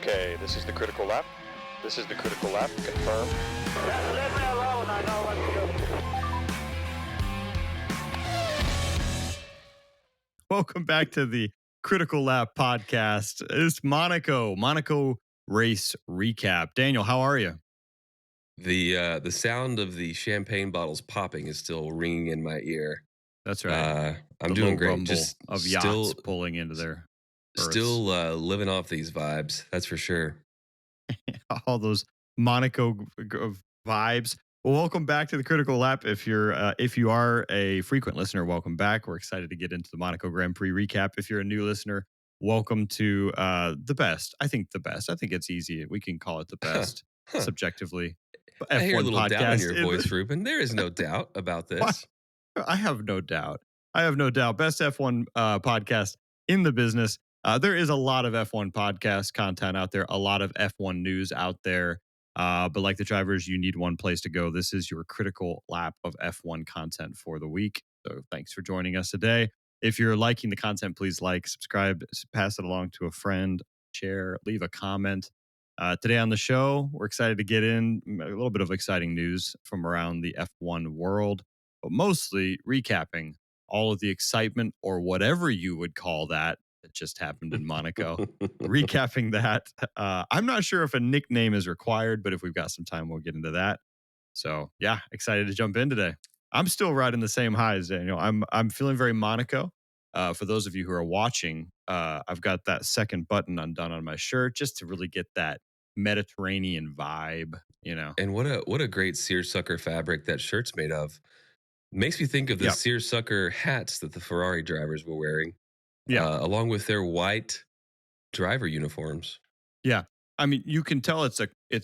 Okay, this is the critical lap. This is the critical lap. Confirm. Leave me alone. I know what to do. Welcome back to the Critical Lap podcast. It's Monaco race recap. Daniel, how are you? The sound of the champagne bottles popping is still ringing in my ear. That's right. I'm The doing low great. rumble Just of yachts pulling into their berths. still living off these vibes. That's for sure. All those Monaco vibes. Well, welcome back to the Critical Lap. If you are a frequent listener, welcome back. We're excited to get into the Monaco Grand Prix recap. If you're a new listener, welcome to the best. I think it's easy. We can call it the best subjectively. I hear a F1 little doubt in your podcast voice, Ruben. There is no doubt about this. I have no doubt. Best F1 podcast in the business. There is a lot of F1 podcast content out there, a lot of F1 news out there. But like the drivers, you need one place to go. This is your critical lap of F1 content for the week. So thanks for joining us today. If you're liking the content, please like, subscribe, pass it along to a friend, share, leave a comment. Today on the show, we're excited to get in a little bit of exciting news from around the F1 world, but mostly recapping all of the excitement or whatever you would call that just happened in Monaco. Recapping that. I'm not sure if a nickname is required, but if we've got some time, we'll get into that. So yeah, excited to jump in today. I'm still riding the same highs, Daniel. I'm feeling very Monaco. For those of you who are watching, I've got that second button undone on my shirt just to really get that Mediterranean vibe, you know. And what a great seersucker fabric that shirt's made of. Makes me think of the seersucker hats that the Ferrari drivers were wearing. Yeah. Along with their white driver uniforms. Yeah. I mean, you can tell it's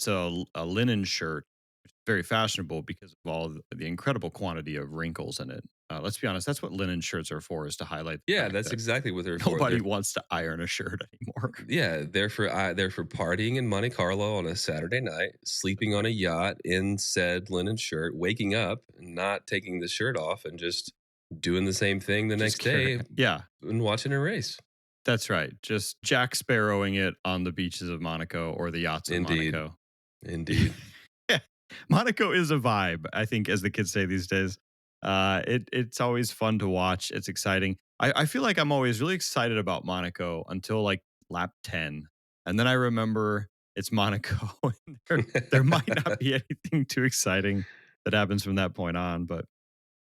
a linen shirt. It's very fashionable because of all the incredible quantity of wrinkles in it. Let's be honest, that's what linen shirts are for, is to highlight the Yeah, fact that's that exactly what they're for. nobody wants to iron a shirt anymore. Yeah, they're for partying in Monte Carlo on a Saturday night, sleeping on a yacht in said linen shirt, waking up and not taking the shirt off and just doing the same thing the next day. Yeah. And watching a race. That's right. Just Jack Sparrowing it on the beaches of Monaco or the yachts of Monaco. Indeed. Yeah. Monaco is a vibe, I think, as the kids say these days. It's always fun to watch. It's exciting. I feel like I'm always really excited about Monaco until like lap 10. And then I remember it's Monaco. there might not be anything too exciting that happens from that point on. But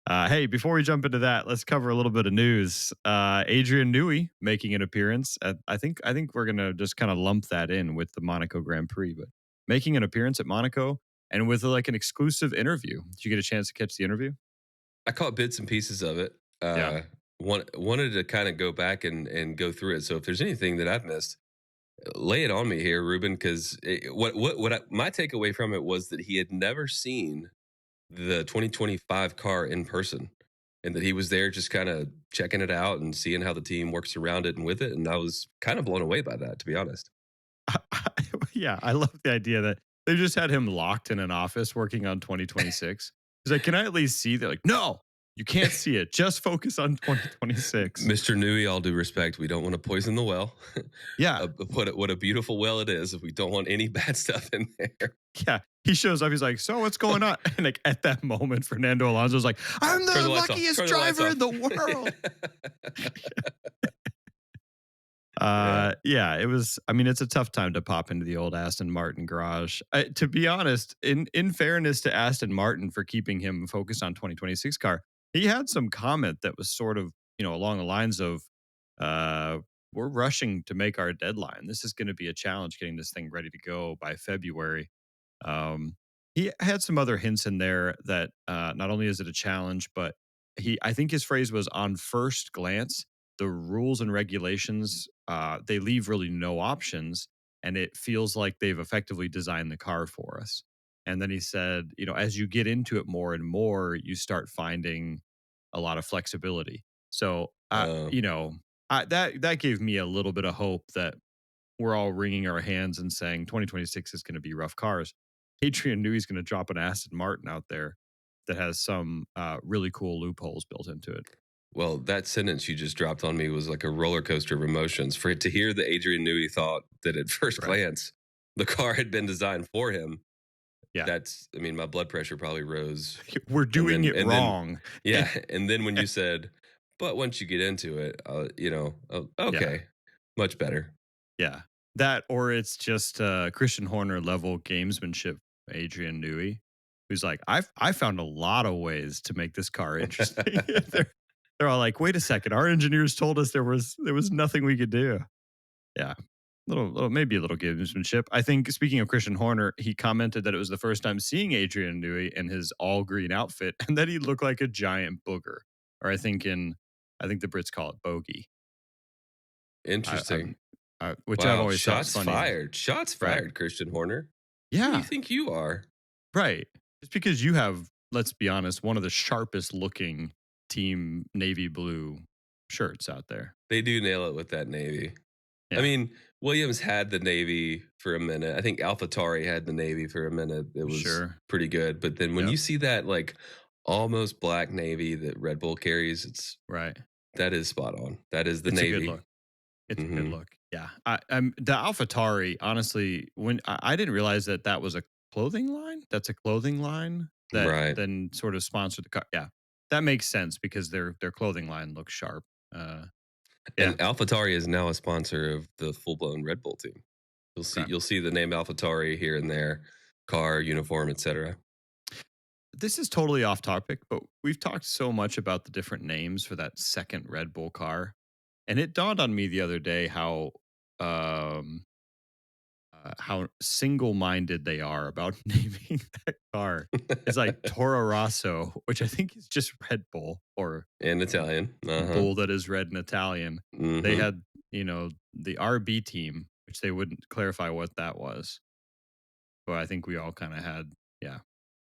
hey, before we jump into that, let's cover a little bit of news. Adrian Newey making an appearance. I think we're going to just kind of lump that in with the Monaco Grand Prix, but making an appearance at Monaco and with like an exclusive interview. Did you get a chance to catch the interview? I caught bits and pieces of it. Wanted to kind of go back and go through it. So if there's anything that I've missed, lay it on me here, Ruben, because my takeaway from it was that he had never seen the 2025 car in person, and that he was there just kind of checking it out and seeing how the team works around it and with it. And I was kind of blown away by that, to be honest. Yeah, I love the idea that they just had him locked in an office working on 2026. He's like, can I at least see? They're like, no, you can't see it. Just focus on 2026. Mr. Newey, all due respect, we don't want to poison the well. Yeah. What a beautiful well it is if we don't want any bad stuff in there. Yeah. He shows up. He's like, so what's going on? And like at that moment, Fernando Alonso's like, I'm the luckiest driver in the world. Yeah, it was. I mean, it's a tough time to pop into the old Aston Martin garage. To be honest, in fairness to Aston Martin for keeping him focused on 2026 car, he had some comment that was sort of, along the lines of, we're rushing to make our deadline. This is going to be a challenge getting this thing ready to go by February. He had some other hints in there that not only is it a challenge, but I think his phrase was, on first glance, the rules and regulations, they leave really no options, and it feels like they've effectively designed the car for us. And then he said, as you get into it more and more, you start finding a lot of flexibility. So, that gave me a little bit of hope that we're all wringing our hands and saying 2026 is going to be rough cars. Adrian Newey's going to drop an Aston Martin out there that has some really cool loopholes built into it. Well, that sentence you just dropped on me was like a roller coaster of emotions. For it to hear that Adrian Newey thought that at first glance the car had been designed for him. Yeah. I mean, my blood pressure probably rose. We're doing it wrong. Yeah. And then when you said, but once you get into it, okay, much better. Yeah. That, or it's just Christian Horner level gamesmanship, Adrian Newey, who's like, I found a lot of ways to make this car interesting. they're all like, wait a second, our engineers told us there was nothing we could do. Yeah. Maybe a little gamesmanship. I think, speaking of Christian Horner, he commented that it was the first time seeing Adrian Newey in his all green outfit and that he looked like a giant booger. Or I think the Brits call it bogey. Interesting. Which I've always thought shots funny. fired. Shots fired, Christian Horner. Yeah. Who do you think you are? Right. Just because you have, let's be honest, one of the sharpest looking team navy blue shirts out there. They do nail it with that navy. Yeah. I mean, Williams had the navy for a minute. I think AlphaTauri had the navy for a minute. It was pretty good. But then when you see that like almost black navy that Red Bull carries, it's that is spot on. That is the navy. A good look. It's a good look. Yeah. The AlphaTauri, honestly, when I didn't realize that was a clothing line. That's a clothing line that then sort of sponsored the car. Yeah. That makes sense because their clothing line looks sharp. And AlphaTauri is now a sponsor of the full-blown Red Bull team. You'll see the name AlphaTauri here and there, car, uniform, etc. This is totally off topic, but we've talked so much about the different names for that second Red Bull car. And it dawned on me the other day how single-minded they are about naming that car. It's like Toro Rosso, which I think is just Red Bull, or in Italian, bull that is red in Italian. They had, the RB team, which they wouldn't clarify what that was. But I think we all kind of had,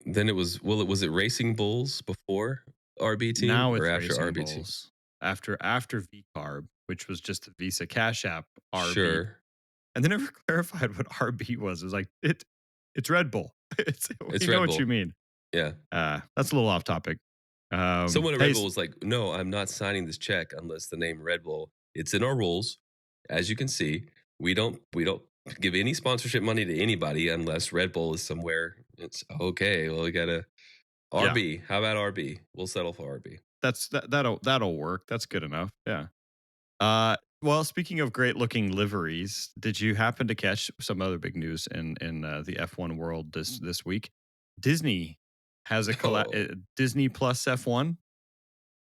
Then it was it Racing Bulls before RB team, now it's or after Racing RB team? Bulls. After VCarb, which was just a Visa Cash App RB. Sure. And they never clarified what RB was. It was like, it's Red Bull. It's Red know Bull. what you mean. Yeah. That's a little off topic. Someone at Red Bull was like, no, I'm not signing this check unless the name Red Bull. It's in our rules. As you can see, we don't give any sponsorship money to anybody unless Red Bull is somewhere. It's okay. Well, we got to RB. How about RB? We'll settle for RB. That'll work. That's good enough. Yeah. Well, speaking of great looking liveries, did you happen to catch some other big news in the F1 world this week? Disney has a Disney Plus F1.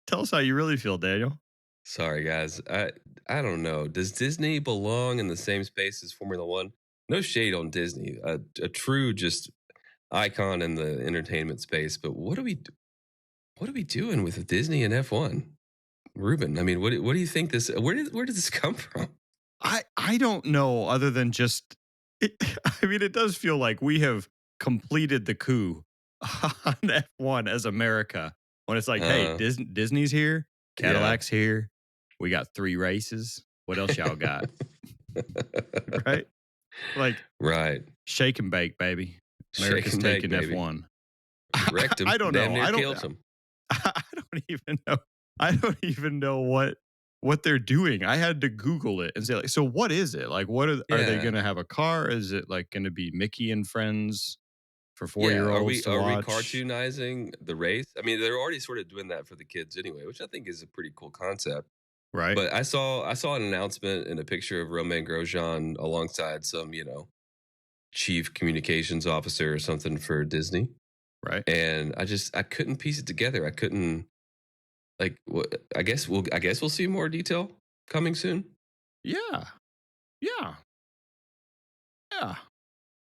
Tell us how you really feel, Daniel. Sorry, guys. I don't know. Does Disney belong in the same space as Formula One? No shade on Disney, a true just icon in the entertainment space. But what are we doing with Disney and F1? Ruben, I mean, what do you think this? Where did this come from? I don't know. Other than just, it does feel like we have completed the coup on F1 as America. When it's like, hey, Disney's here, Cadillac's here, we got 3 races. What else y'all got? Right? Like, shake and bake, baby. America's taking F1. Wrecked him. I don't know. I don't even know. I don't even know what they're doing. I had to Google it and say, like, so what is it? Like, what are they going to have a car? Is it like going to be Mickey and Friends for 4-year-olds to watch? Are we cartoonizing the race? I mean, they're already sort of doing that for the kids anyway, which I think is a pretty cool concept. Right. But I saw an announcement and a picture of Romain Grosjean alongside some, chief communications officer or something for Disney. Right. And I couldn't piece it together. I couldn't. Like, I guess we'll see more detail coming soon. Yeah.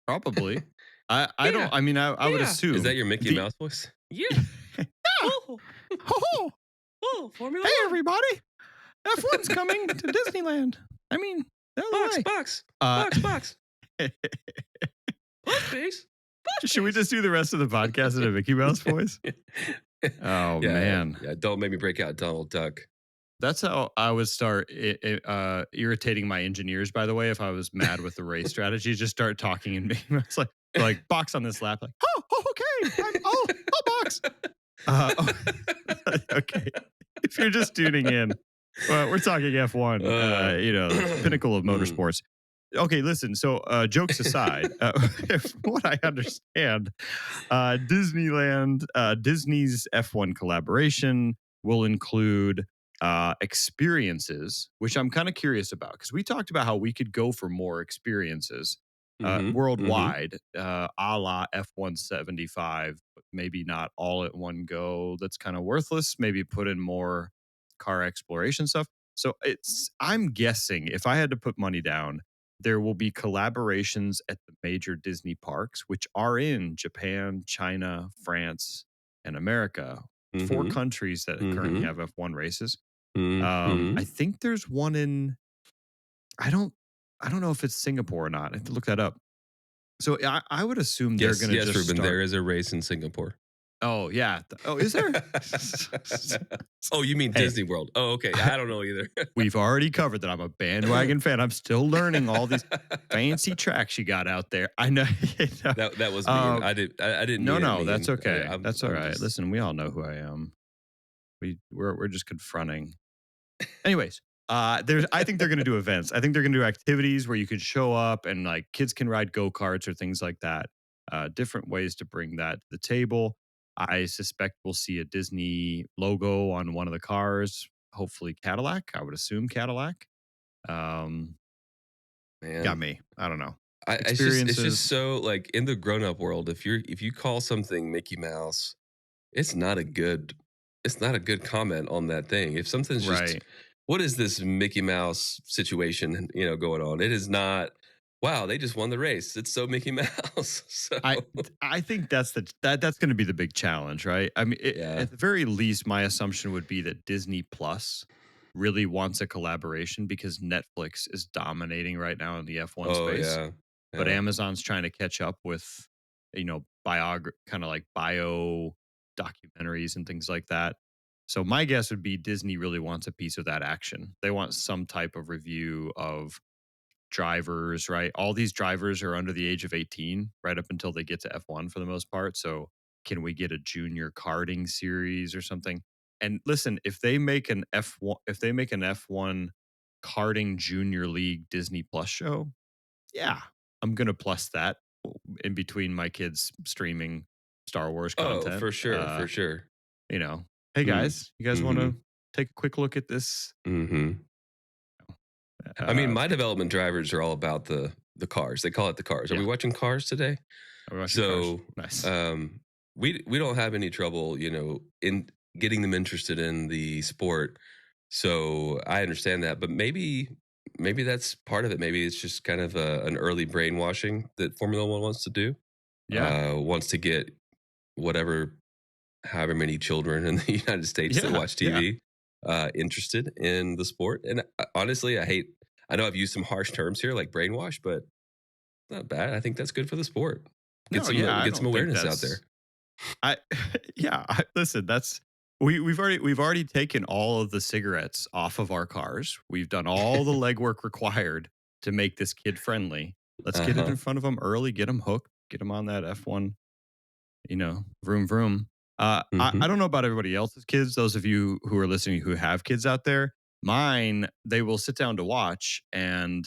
Probably. I don't. I mean, I would assume. Is that your Mickey Mouse voice? Yeah. Formula One. Everybody! F1's coming to Disneyland. I mean, box. Please. Should we just do the rest of the podcast in a Mickey Mouse voice? Oh, man. Yeah, don't make me break out Donald Duck. That's how I would start irritating my engineers, by the way, if I was mad with the race strategy. Just start talking in Mickey Mouse. Like box on this lap. Like, okay. I'll box. Okay. if you're just tuning in, well, we're talking F1, the pinnacle of motorsports. Okay, listen. So, jokes aside, from what I understand, Disney's F1 collaboration will include experiences, which I'm kind of curious about because we talked about how we could go for more experiences worldwide, a la F175, but maybe not all at one go. That's kind of worthless. Maybe put in more car exploration stuff. So I'm guessing if I had to put money down, there will be collaborations at the major Disney parks, which are in Japan, China, France, and America. 4 countries that currently have F1 races. I think there's one in I don't know if it's Singapore or not. I have to look that up. So I would assume they're going to yes, just Ruben, start. there is a race in Singapore. Oh yeah. Oh, is there? Oh, you mean Hey. Disney World? Oh, okay. I don't know either. We've already covered that. I'm a bandwagon fan. I'm still learning all these fancy tracks you got out there. I know. That was mean. I didn't. No, mean it mean. that's okay. That's all I'm right. just- Listen, we all know who I am. We're just confronting. Anyways, I think they're going to do events. I think they're going to do activities where you can show up and like kids can ride go-karts or things like that. Different ways to bring that to the table. I suspect we'll see a Disney logo on one of the cars. Hopefully Cadillac. I would assume Cadillac. Man, Got me. I don't know. it's just so like in the grown-up world. If you call something Mickey Mouse, it's not a good comment on that thing. If something's just right. What is this Mickey Mouse situation, going on? It is not. Wow, they just won the race. It's so Mickey Mouse. So. I think that's that's going to be the big challenge, right? I mean, at the very least, my assumption would be that Disney Plus really wants a collaboration because Netflix is dominating right now in the F1 space. Yeah. But Amazon's trying to catch up with, kind of like bio documentaries and things like that. So my guess would be Disney really wants a piece of that action. They want some type of review of drivers, right? All these drivers are under the age of 18, right up until they get to F1 for the most part. So can we get a junior karting series or something? And listen, if they make an F1 karting junior league Disney Plus show, yeah, I'm gonna plus that in between my kids streaming Star Wars content. Oh, for sure, for sure. Hey guys, you guys want to take a quick look at this? I mean, my development drivers are all about the cars. They call it the cars. Are we watching Cars today? Are we watching Cars? Nice. We don't have any trouble, in getting them interested in the sport. So I understand that, but maybe that's part of it. Maybe it's just kind of an early brainwashing that Formula One wants to do. Yeah, wants to get however many children in the United States that watch TV interested in the sport. And honestly, I know I've used some harsh terms here like brainwash, but not bad. I think that's good for the sport. Get some awareness out there. Listen, that's we've already taken all of the cigarettes off of our cars. We've done all the legwork required to make this kid friendly. Let's get it in front of them early, get them hooked, get them on that F1, vroom vroom. I don't know about everybody else's kids. Those of you who are listening who have kids out there, mine, they will sit down to watch, and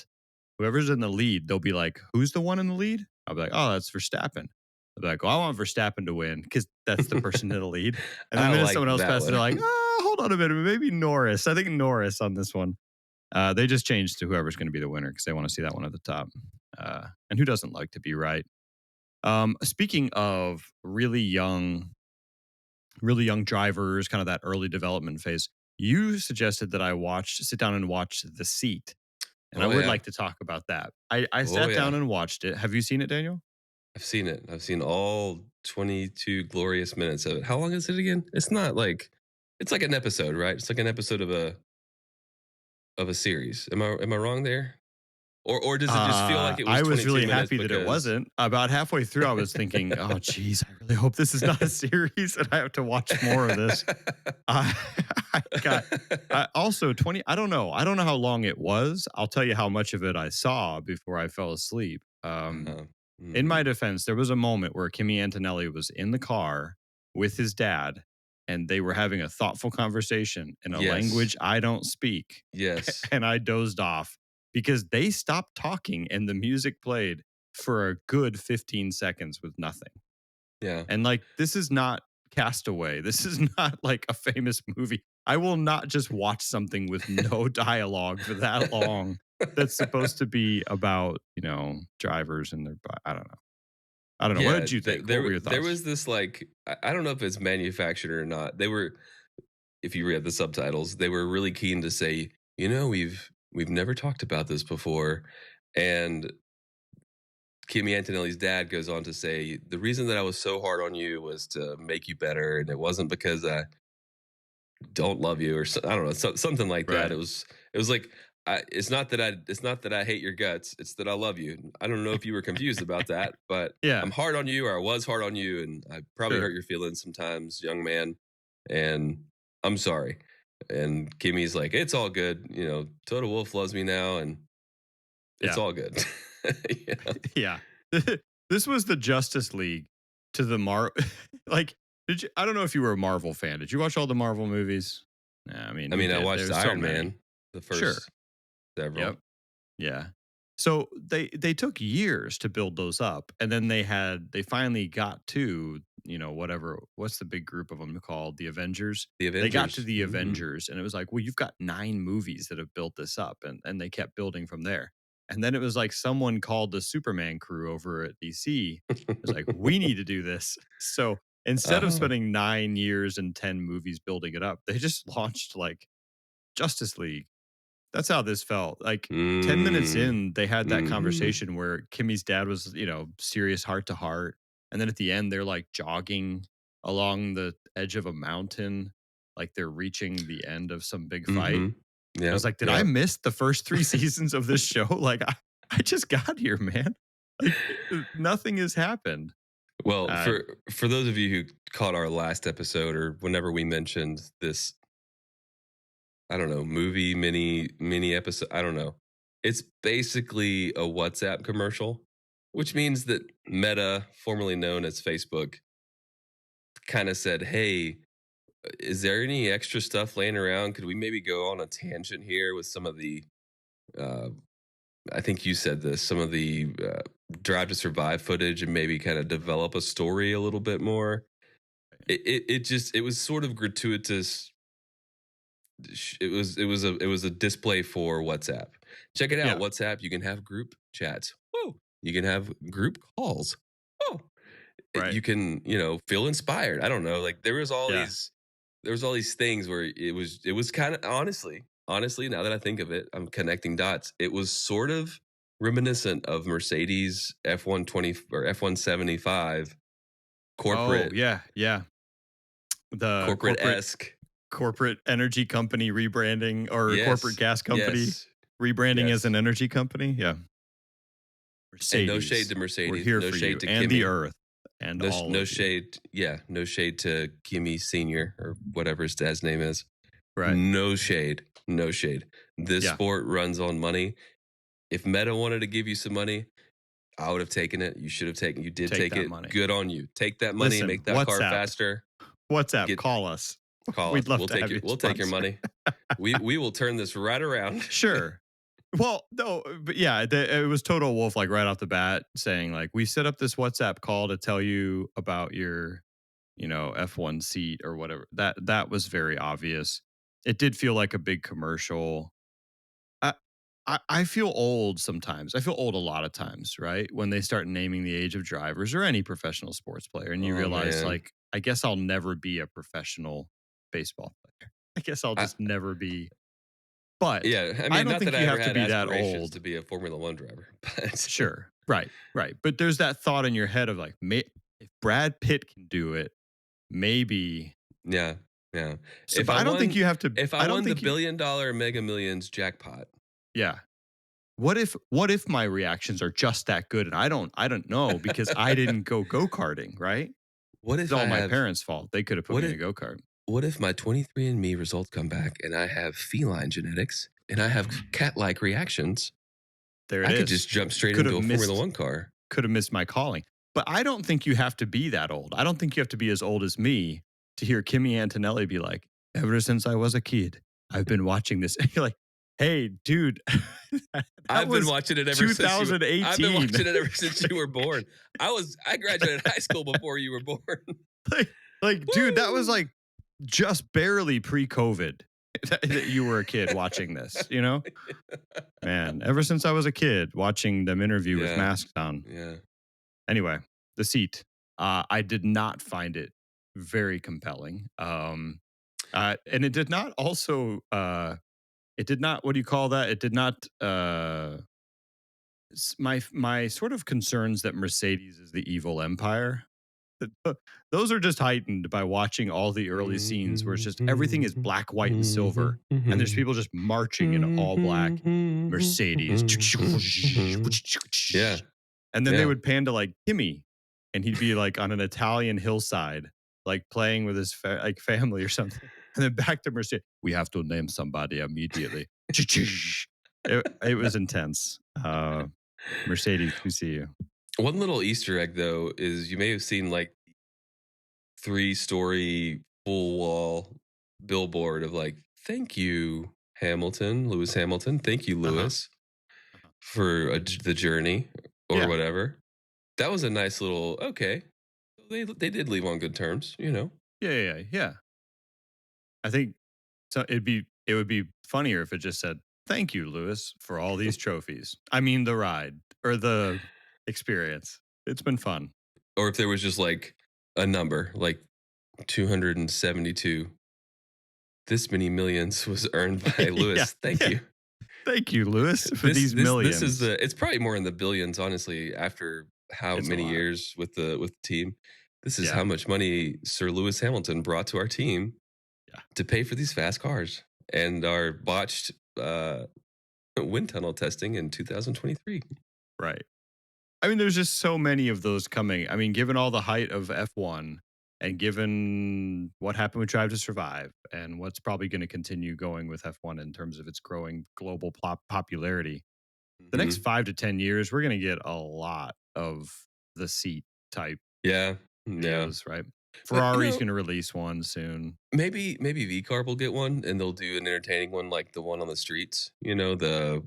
whoever's in the lead, they'll be like, "Who's the one in the lead?" I'll be like, "Oh, that's Verstappen." They'll be like, "Well, I want Verstappen to win because that's the person in the lead." And then when someone else passes, they're like, "Oh, hold on a minute, maybe Norris." I think Norris on this one. They just changed to whoever's going to be the winner because they want to see that one at the top. And who doesn't like to be right? Speaking of really young drivers, kind of that early development phase, you suggested that I sit down and watch The Seat. And I would like to talk about that. I sat down and watched it. Have you seen it, Daniel? I've seen it. I've seen all 22 glorious minutes of it. How long is it again? It's not like, it's like an episode, right? It's like an episode of a series. Am I wrong there? Or does it just feel like it was? I was really happy that it wasn't. About halfway through, I was thinking, "Oh, geez, I really hope this is not a series, and I have to watch more of this." I got also 20. I don't know how long it was. I'll tell you how much of it I saw before I fell asleep. In my defense, there was a moment where Kimi Antonelli was in the car with his dad, and they were having a thoughtful conversation in a Yes. language I don't speak. Yes. And I dozed off because they stopped talking and the music played for a good 15 seconds with nothing. Yeah. And like, this is not Castaway. This is not like a famous movie. I will not just watch something with no dialogue for that long that's supposed to be about, drivers and their, I don't know. I don't know. What Yeah, did you think? What were your thoughts? there was this like I don't know if it's manufactured or not. They were, if you read the subtitles, they were really keen to say, we've never talked about this before, and Kimi Antonelli's dad goes on to say, the reason that I was so hard on you was to make you better, and it wasn't because I don't love you or I don't know, something like that. Right. It was like, it's not that I hate your guts. It's that I love you. I don't know if you were confused about that, but Yeah. I'm hard on you, or I was hard on you, and I probably Sure. hurt your feelings sometimes, young man. And I'm sorry. And Kimmy's like, it's all good. Toto Wolff loves me now, and it's all good. Yeah. This was the Justice League to the like, I don't know if you were a Marvel fan. Did you watch all the Marvel movies? Nah, I mean, I watched There's so Iron many. Man, the first several. Yep. Yeah. So they took years to build those up, and then they finally got to, what's the big group of them called? The Avengers. The Avengers. They got to the Mhm. Avengers, and it was like, well, you've got 9 movies that have built this up, and they kept building from there. And then it was like someone called the Superman crew over at DC. It was like, we need to do this. So instead of spending 9 years and 10 movies building it up, they just launched like Justice League. That's how this felt. Like 10 minutes in, they had that conversation where Kimmy's dad was, serious heart to heart. And then at the end, they're like jogging along the edge of a mountain, like they're reaching the end of some big fight. Yeah. I was like, did I miss the first 3 seasons of this show? Like, I just got here, man. Like, nothing has happened. Well, for those of you who caught our last episode or whenever we mentioned this, I don't know, movie mini episode, I don't know. It's basically a WhatsApp commercial, which means that Meta, formerly known as Facebook, kind of said, hey, is there any extra stuff laying around? Could we maybe go on a tangent here with some of the, I think you said this, some of the Drive to Survive footage, and maybe kind of develop a story a little bit more? It was sort of gratuitous. It was a display for WhatsApp. Check it out. Yeah. WhatsApp, you can have group chats. Whoa. You can have group calls. Oh. Right. You can, feel inspired. I don't know. Like there was all these things where it was kind of honestly, now that I think of it, I'm connecting dots. It was sort of reminiscent of Mercedes F120 or F175 corporate. Oh, yeah. The corporate-esque. Corporate energy company rebranding, or corporate gas company rebranding as an energy company. Yeah. Mercedes. And no shade to Mercedes. We're here no for shade you to and Kimi. the earth and no, all no of shade. You. Yeah, no shade to Kimi Senior or whatever his dad's name is. Right. No shade. This sport runs on money. If Meta wanted to give you some money, I would have taken it. You should have taken. You did take it. Money. Good on you. Take that money. Listen, make that WhatsApp. car faster. WhatsApp. Call us. We'd love we'll to take have your, you We'll take your sponsor. money. We will turn this right around. Sure. Well, no, but yeah, it was Toto Wolff, like right off the bat, saying like, we set up this WhatsApp call to tell you about your, F1 seat or whatever. That was very obvious. It did feel like a big commercial. I feel old sometimes. I feel old a lot of times, right? When they start naming the age of drivers or any professional sports player, and you realize, man. like, I guess I'll never be a professional baseball player. I guess I'll just never be. But yeah, I mean, I don't not think that you I have ever to had be that aspirations old to be a Formula One driver. But Sure, right. But there's that thought in your head of like, if Brad Pitt can do it, maybe. Yeah. So, but I don't think you have to. If I won the $1 billion Mega Millions jackpot. Yeah. What if my reactions are just that good, and I don't know because I didn't go karting, right? What if it's all my parents' fault? They could have put me in a go kart. What if my 23andMe results come back and I have feline genetics and I have cat-like reactions? There it is. I could just jump straight into a Formula One car. Could have missed my calling. But I don't think you have to be that old. I don't think you have to be as old as me to hear Kimi Antonelli be like, ever since I was a kid, I've been watching this. And you're like, hey, dude, I've been watching it ever 2018. I've been watching it ever since you were born. I graduated high school before you were born. Dude, that was like just barely pre-COVID that you were a kid watching this, you know? Man, ever since I was a kid watching them interview with masks on. Yeah. Anyway, the seat. I did not find it very compelling. And it did not also it did not, what do you call that? It did not my sort of concerns that Mercedes is the evil empire. Those are just heightened by watching all the early scenes where it's just everything is black, white, and silver, and there's people just marching in all black. Mercedes, Yeah, and then they would pan to like Kimi, and he'd be like on an Italian hillside, like playing with his family or something, and then back to Mercedes. We have to name somebody immediately. It was intense. Mercedes, we see you. One little Easter egg, though, is you may have seen like 3-story full wall billboard of like, thank you, Hamilton, Lewis Hamilton. Thank you, Lewis, for the journey or whatever. That was a nice little, okay. They did leave on good terms, you know? Yeah. I think so. It would be funnier if it just said, thank you, Lewis, for all these trophies. I mean, the ride or the experience. It's been fun. Or if there was just like a number, like 272. This many millions was earned by Lewis. Thank you. Thank you, Lewis, for these millions. This is it's probably more in the billions, honestly, after how many years with the team. This is how much money Sir Lewis Hamilton brought to our team to pay for these fast cars and our botched wind tunnel testing in 2023. Right. I mean, there's just so many of those coming. I mean, given all the height of F1 and given what happened with Drive to Survive and what's probably going to continue going with F1 in terms of its growing global popularity, the next 5 to 10 years, we're going to get a lot of the seat type videos, right? Ferrari's going to release one soon. Maybe VCarb will get one, and they'll do an entertaining one like the one on the streets. You know, do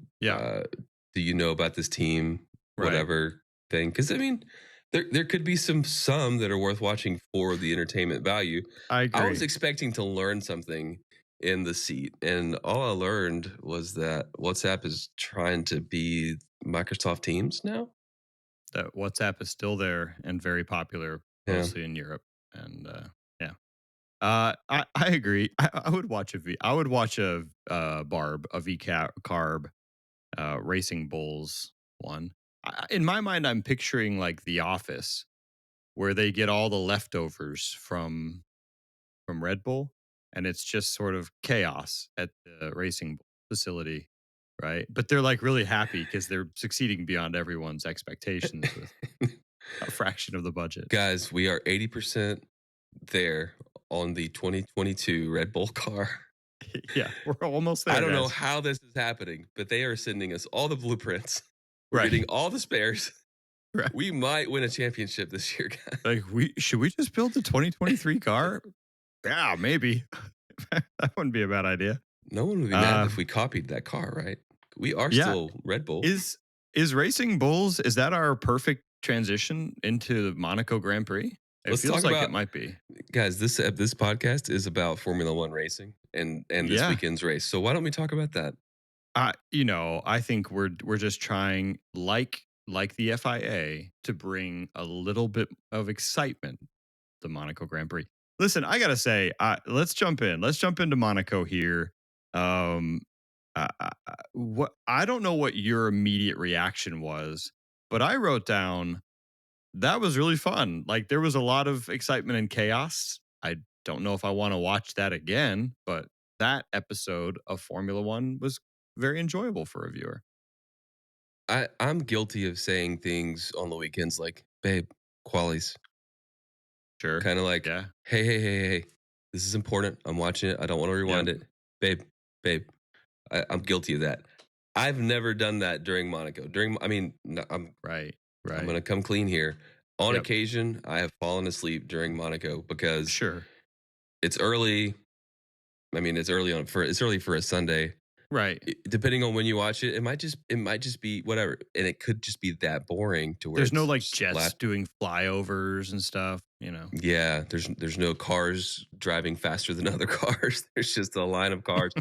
you know about this team? Whatever thing. Because I mean, there could be some that are worth watching for the entertainment value. I agree. I was expecting to learn something in the seat, and all I learned was that WhatsApp is trying to be Microsoft Teams now. That WhatsApp is still there and very popular, mostly in Europe. And I agree. I would watch a VCarb Racing Bulls one. In my mind, I'm picturing like The Office, where they get all the leftovers from Red Bull, and it's just sort of chaos at the racing facility, right? But they're like really happy because they're succeeding beyond everyone's expectations with a fraction of the budget. Guys, we are 80% there on the 2022 Red Bull car. Yeah, we're almost there. I don't know how this is happening, but they are sending us all the blueprints. We're getting all the spares. Right. We might win a championship this year, guys. Like, should we just build the 2023 car? Yeah, maybe. That wouldn't be a bad idea. No one would be mad if we copied that car, right? We are still Red Bull. Is Racing Bulls, is that our perfect transition into the Monaco Grand Prix? It feels like it might be. Guys, this podcast is about Formula One racing and this weekend's race. So why don't we talk about that? I think we're just trying, like the FIA, to bring a little bit of excitement to the Monaco Grand Prix. Listen, I gotta say, let's jump in. Let's jump into Monaco here. I don't know what your immediate reaction was, but I wrote down that was really fun. Like, there was a lot of excitement and chaos. I don't know if I want to watch that again, but that episode of Formula One was very enjoyable for a viewer. I'm guilty of saying things on the weekends like, babe, qualies. Sure. Kind of like, hey, this is important. I'm watching it. I don't want to rewind it. Babe, I'm guilty of that. I've never done that during Monaco. I'm right. I'm going to come clean here. On occasion, I have fallen asleep during Monaco because it's early. I mean, it's early for a Sunday. Right. Depending on when you watch it, it might just be whatever, and it could just be that boring to where There's no it's like just jets doing flyovers and stuff, you know. Yeah, there's no cars driving faster than other cars. There's just a line of cars.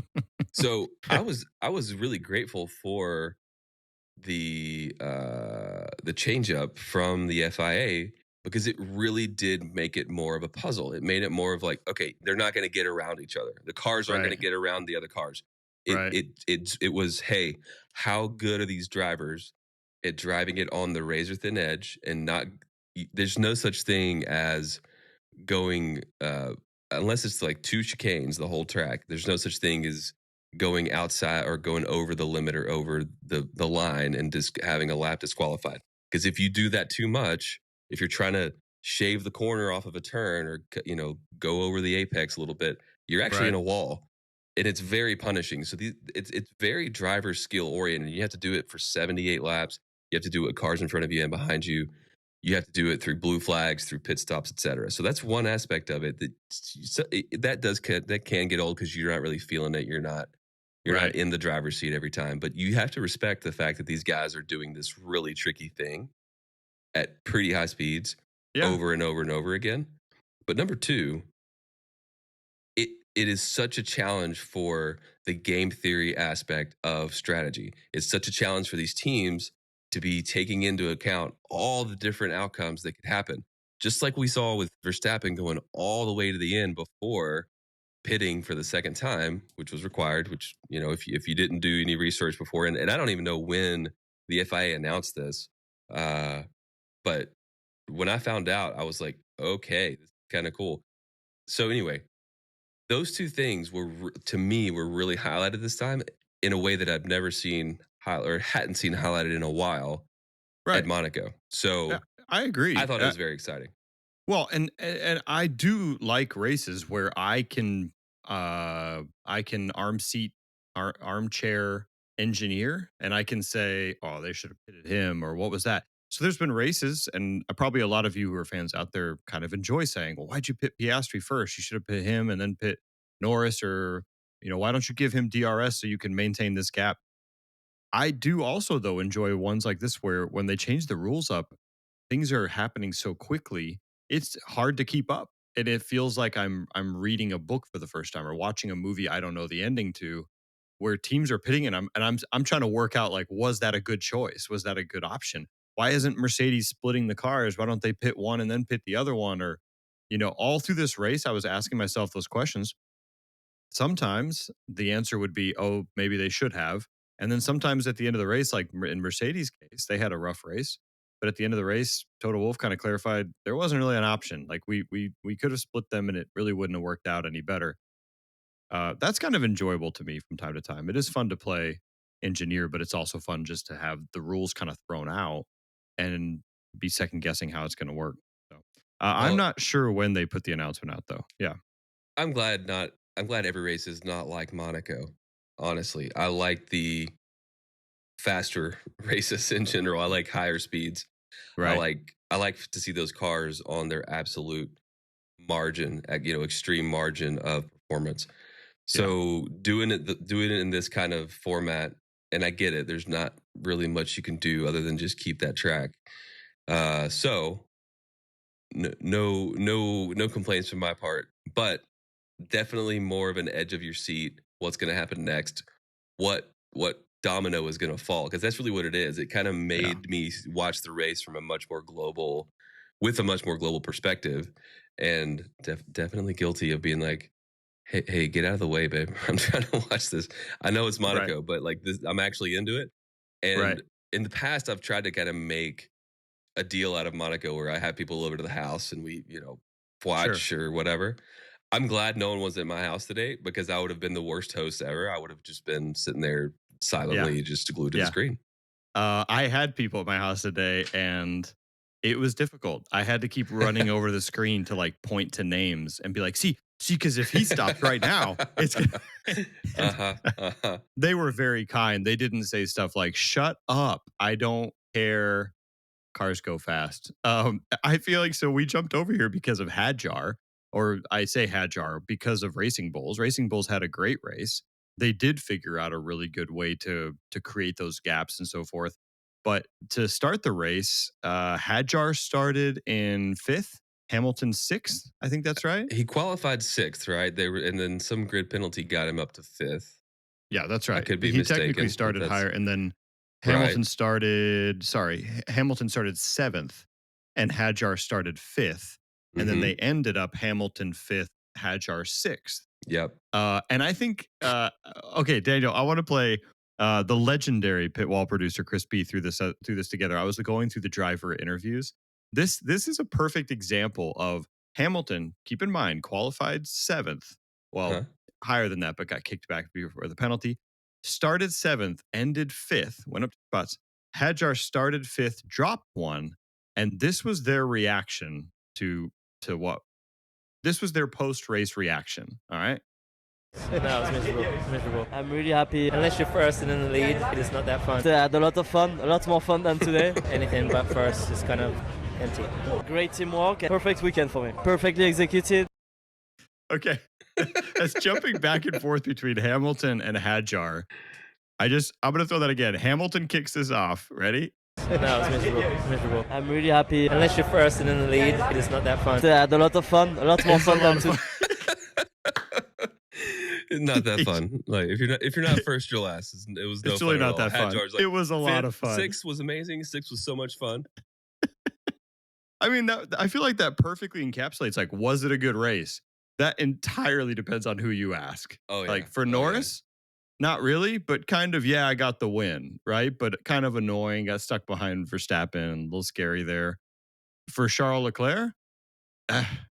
So I was really grateful for the change up from the FIA because it really did make it more of a puzzle. It made it more of like, okay, they're not going to get around each other. The cars aren't going Right. to get around the other cars. Right. It was, hey, how good are these drivers at driving it on the razor thin edge and not? There's no such thing as going unless it's like 2 chicanes the whole track. There's no such thing as going outside or going over the limit or over the line and just having a lap disqualified. Because if you do that too much, if you're trying to shave the corner off of a turn or go over the apex a little bit, you're actually in a wall, and it's very punishing. So it's very driver skill oriented. You have to do it for 78 laps. You have to do it with cars in front of you and behind you. You have to do it through blue flags, through pit stops, etc. So that's one aspect of it that can get old because you're not really feeling it. You're not in the driver's seat every time. But you have to respect the fact that these guys are doing this really tricky thing at pretty high speeds over and over and over again. But number two, it is such a challenge for the game theory aspect of strategy. It's such a challenge for these teams to be taking into account all the different outcomes that could happen. Just like we saw with Verstappen going all the way to the end before pitting for the second time, which was required, which, if you didn't do any research before, and I don't even know when the FIA announced this, but when I found out, I was like, okay, this is kind of cool. So anyway, those two things to me were really highlighted this time in a way that I've never seen or hadn't seen highlighted in a while at Monaco. So I agree. I thought it was very exciting. Well, and I do like races where I can armchair engineer, and I can say, oh, they should have pitted him, or what was that? So there's been races, and probably a lot of you who are fans out there kind of enjoy saying, well, why'd you pit Piastri first? You should have pit him and then pit Norris, or why don't you give him DRS so you can maintain this gap? I do also, though, enjoy ones like this where when they change the rules up, things are happening so quickly, it's hard to keep up. And it feels like I'm reading a book for the first time or watching a movie I don't know the ending to, where teams are pitting and I'm trying to work out, like, was that a good choice? Was that a good option? Why isn't Mercedes splitting the cars? Why don't they pit one and then pit the other one? Or, all through this race, I was asking myself those questions. Sometimes the answer would be, oh, maybe they should have. And then sometimes at the end of the race, like in Mercedes' case, they had a rough race. But at the end of the race, Toto Wolff kind of clarified there wasn't really an option. Like we could have split them and it really wouldn't have worked out any better. That's kind of enjoyable to me from time to time. It is fun to play engineer, but it's also fun just to have the rules kind of thrown out and be second guessing how it's going to work. So I'm not sure when they put the announcement out, though. Yeah. I'm glad every race is not like Monaco. Honestly, I like the faster races in general. I like higher speeds. Right. I like to see those cars on their absolute margin, extreme margin of performance. So doing it in this kind of format, and I get it. There's not really much you can do other than just keep that track. So no complaints from my part, but definitely more of an edge of your seat. What's going to happen next? What domino is going to fall? Because that's really what it is. It kind of made me watch the race from a much more global perspective, and definitely guilty of being like, hey, get out of the way, babe. I'm trying to watch this. I know it's Monaco, but like this, I'm actually into it. And in the past, I've tried to kind of make a deal out of Monaco where I have people over to the house and we, watch or whatever. I'm glad no one was at my house today because I would have been the worst host ever. I would have just been sitting there silently, just glued to the screen. I had people at my house today and it was difficult. I had to keep running over the screen to like point to names and be like, see, because if he stops right now, it's They were very kind. They didn't say stuff like, shut up. I don't care. Cars go fast. I feel like, so we jumped over here because of Hadjar. or I say Hadjar because of Racing Bulls. Racing Bulls had a great race. They did figure out a really good way to create those gaps and so forth. But to start the race, Hadjar started in 5th, Hamilton 6th. I think that's right. He qualified 6th, right? And then some grid penalty got him up to 5th. Yeah, that's right. I could be he mistaken. Technically started higher, and then Hamilton started 7th, and Hadjar started 5th, and then they ended up Hamilton 5th, Hadjar 6th. Yep. And I think, okay, Daniel, I want to play the legendary pit wall producer Chris B through this together. I was going through the driver interviews. This is a perfect example of Hamilton. Keep in mind, qualified 7th. Well, higher than that, but got kicked back before the penalty. Started 7th, ended 5th, went up to spots. Hadjar started 5th, dropped 1, and this was their reaction to what? This was their post-race reaction. All right. No, it's miserable. I'm really happy. Unless you're first and in the lead, it's not that fun. I had a lot of fun, a lot more fun than today. Anything but first is kind of empty. Great teamwork, perfect weekend for me. Perfectly executed. Okay. That's jumping back and forth between Hamilton and Hadjar. I'm going to throw that again. Hamilton kicks this off. Ready? No, it's miserable. I'm really happy. Unless you're first and in the lead, it's not that fun. I had a lot of fun, a lot more fun than today. Not that fun. Like if you're not first, you're last. It was no it's fun really at not all. that fun. Hadjar's like, it was a lot of fun. 6 was amazing. 6 was so much fun. I mean, I feel like that perfectly encapsulates, like, was it a good race? That entirely depends on who you ask. Oh yeah. Like for Norris, not really, but kind of, yeah, I got the win, right? But kind of annoying, got stuck behind Verstappen, a little scary there. For Charles Leclerc,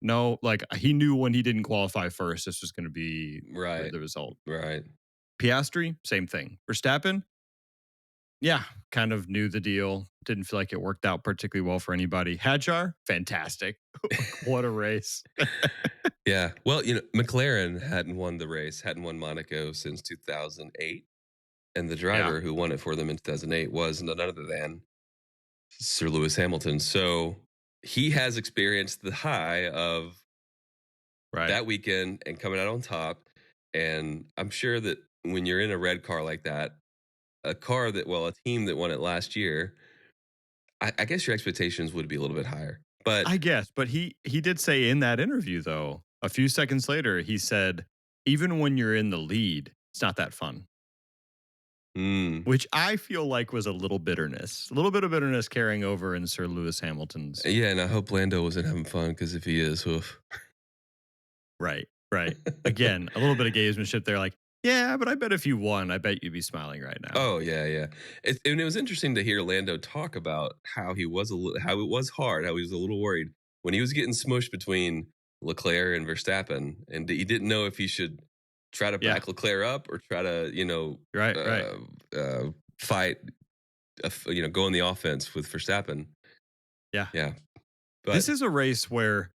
no, like he knew when he didn't qualify first, this was going to be the result. Right. Piastri, same thing. Verstappen, yeah, kind of knew the deal. Didn't feel like it worked out particularly well for anybody. Hadjar, fantastic. What a race. Yeah. Well, McLaren hadn't won the race, hadn't won Monaco since 2008. And the driver who won it for them in 2008 was none other than Sir Lewis Hamilton. So he has experienced the high of that weekend and coming out on top. And I'm sure that when you're in a red car like that, a team that won it last year, I guess your expectations would be a little bit higher. But I guess, but he did say in that interview, though, a few seconds later, he said, even when you're in the lead, it's not that fun. Which I feel like was a little bit of bitterness carrying over in Sir Lewis Hamilton's. Yeah, and I hope Lando wasn't having fun, because if he is, oof. Right. Again, a little bit of gamesmanship there, like, yeah, but I bet if you won, I bet you'd be smiling right now. Oh yeah. And it was interesting to hear Lando talk about how it was hard, how he was a little worried when he was getting smushed between Leclerc and Verstappen, and he didn't know if he should try to back Leclerc up or try to fight, go on the offense with Verstappen. Yeah. But this is a race where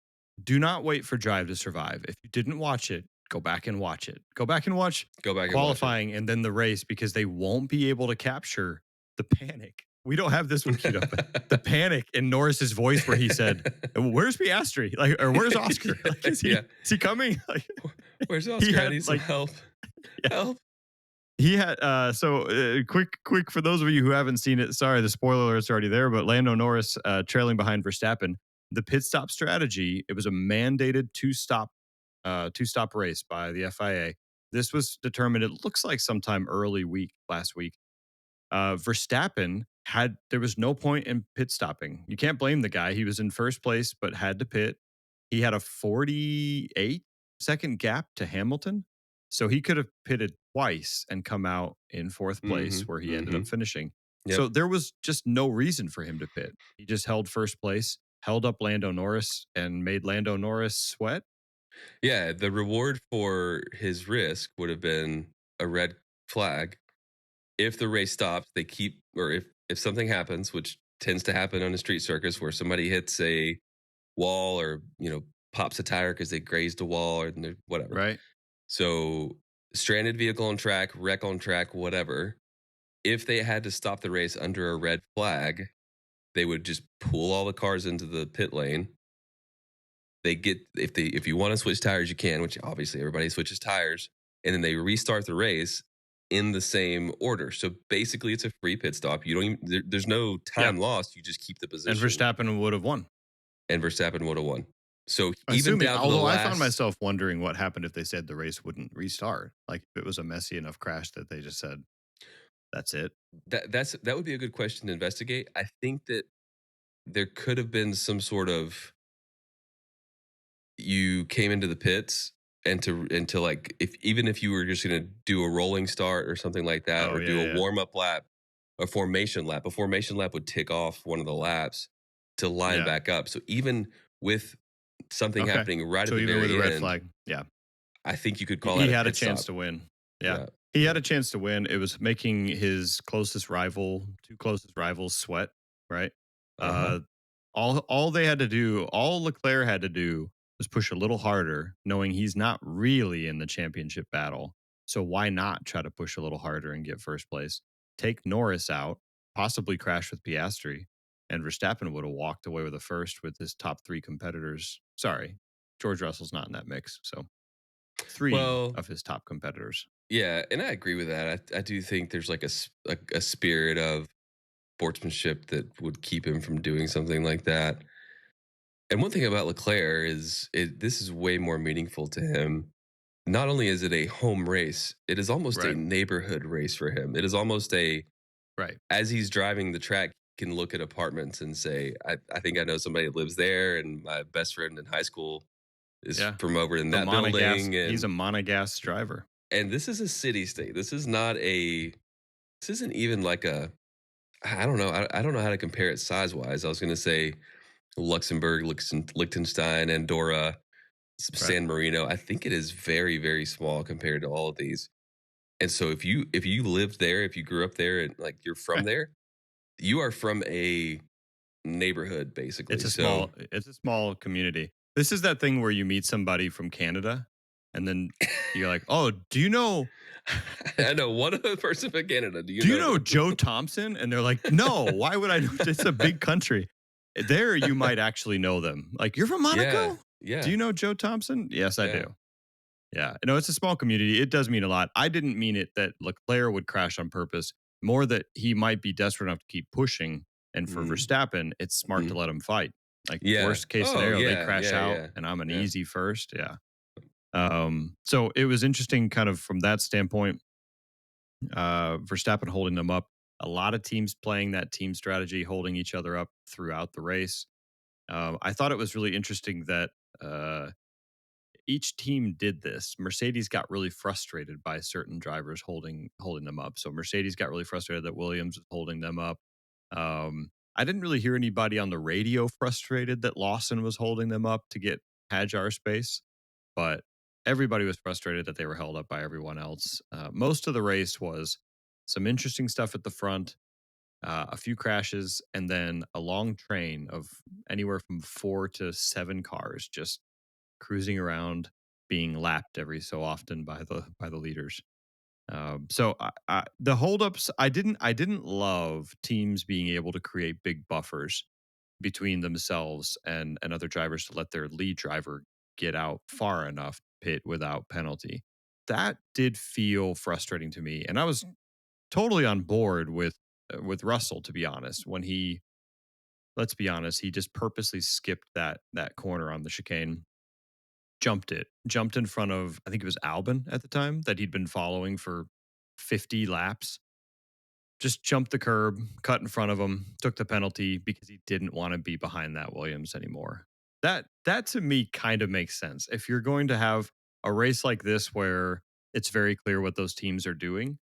do not wait for Drive to Survive. If you didn't watch it, go back and watch it. Go back and watch qualifying and then the race, because they won't be able to capture the panic. We don't have this one queued up. The panic in Norris's voice where he said, "Where's Piastri? Like, or where's Oscar? Like, is he coming? Like, where's Oscar? I need some help. Help." He had quick for those of you who haven't seen it. Sorry, the spoiler alert's already there. But Lando Norris trailing behind Verstappen. The pit stop strategy. It was a mandated two-stop race by the FIA. This was determined, it looks like sometime last week. Verstappen there was no point in pit stopping. You can't blame the guy. He was in first place, but had to pit. He had a 48-second gap to Hamilton. So he could have pitted twice and come out in 4th place where he ended up finishing. Yep. So there was just no reason for him to pit. He just held first place, held up Lando Norris, and made Lando Norris sweat. Yeah, the reward for his risk would have been a red flag. If the race stops, or if something happens, which tends to happen on a street circus where somebody hits a wall or, pops a tire because they grazed a wall or whatever. Right. So stranded vehicle on track, wreck on track, whatever. If they had to stop the race under a red flag, they would just pull all the cars into the pit lane, they get if you want to switch tires, you can, which obviously everybody switches tires, and then they restart the race in the same order. So basically, it's a free pit stop. You don't even there's no time lost. You just keep the position. And Verstappen would have won. So even Assuming, down to although the last, I found myself wondering what happened if they said the race wouldn't restart. Like if it was a messy enough crash that they just said, that's it. That would be a good question to investigate. I think that there could have been some sort of, you came into the pits and to like, even if you were just going to do a rolling start or something like that, or do a warm up lap, a formation lap would tick off one of the laps to line back up. So even with something happening right at the very with a red end, flag, I think you could call he it. had a chance to win. He had a chance to win. It was making his two closest rivals sweat. Right. All they had to do, all Leclerc had to do, was push a little harder, knowing he's not really in the championship battle. So why not try to push a little harder and get first place? Take Norris out, possibly crash with Piastri, and Verstappen would have walked away with a first with his top three competitors. Sorry, George Russell's not in that mix. So three of his top competitors. Yeah, and I agree with that. I do think there's like a spirit of sportsmanship that would keep him from doing something like that. And one thing about Leclerc is this is way more meaningful to him. Not only is it a home race, it is almost a neighborhood race for him. It is almost as he's driving the track, he can look at apartments and say, I think I know somebody that lives there, and my best friend in high school is from over in that building. And he's a monogas driver. And this is a city state. This isn't even like a, I don't know. I don't know how to compare it size wise. I was going to say Luxembourg, Liechtenstein, Andorra, San Marino. I think it is very, very small compared to all of these. And so if you lived there, if you grew up there, and like you're from there, you are from a neighborhood basically. It's a small community. This is that thing where you meet somebody from Canada, and then you're like, "Oh, do you know?" I know one other person from Canada. Do you know Joe Thompson? And they're like, "No, why would I know? It's a big country." There, you might actually know them. Like, you're from Monaco? Yeah. Do you know Joe Thompson? Yes, I do. Yeah. No, it's a small community. It does mean a lot. I didn't mean it that Leclerc would crash on purpose. More that he might be desperate enough to keep pushing. And for Verstappen, it's smart to let him fight. Like, worst case scenario, they crash out, and I'm an easy first. So it was interesting kind of from that standpoint. Verstappen holding them up. A lot of teams playing that team strategy, holding each other up throughout the race. I thought it was really interesting that each team did this. Mercedes got really frustrated by certain drivers holding them up. So Mercedes got really frustrated that Williams was holding them up. I didn't really hear anybody on the radio frustrated that Lawson was holding them up to get Hadjar space, but everybody was frustrated that they were held up by everyone else. Most of the race was some interesting stuff at the front, a few crashes, and then a long train of anywhere from 4 to 7 cars just cruising around, being lapped every so often by the leaders. So the holdups, I didn't love teams being able to create big buffers between themselves and other drivers to let their lead driver get out far enough to pit without penalty. That did feel frustrating to me, and I was totally on board with Russell, to be honest. When let's be honest, he just purposely skipped that corner on the chicane. Jumped in front of, I think it was Albon at the time, that he'd been following for 50 laps. Just jumped the curb, cut in front of him, took the penalty because he didn't want to be behind that Williams anymore. That to me kind of makes sense. If you're going to have a race like this where it's very clear what those teams are doing,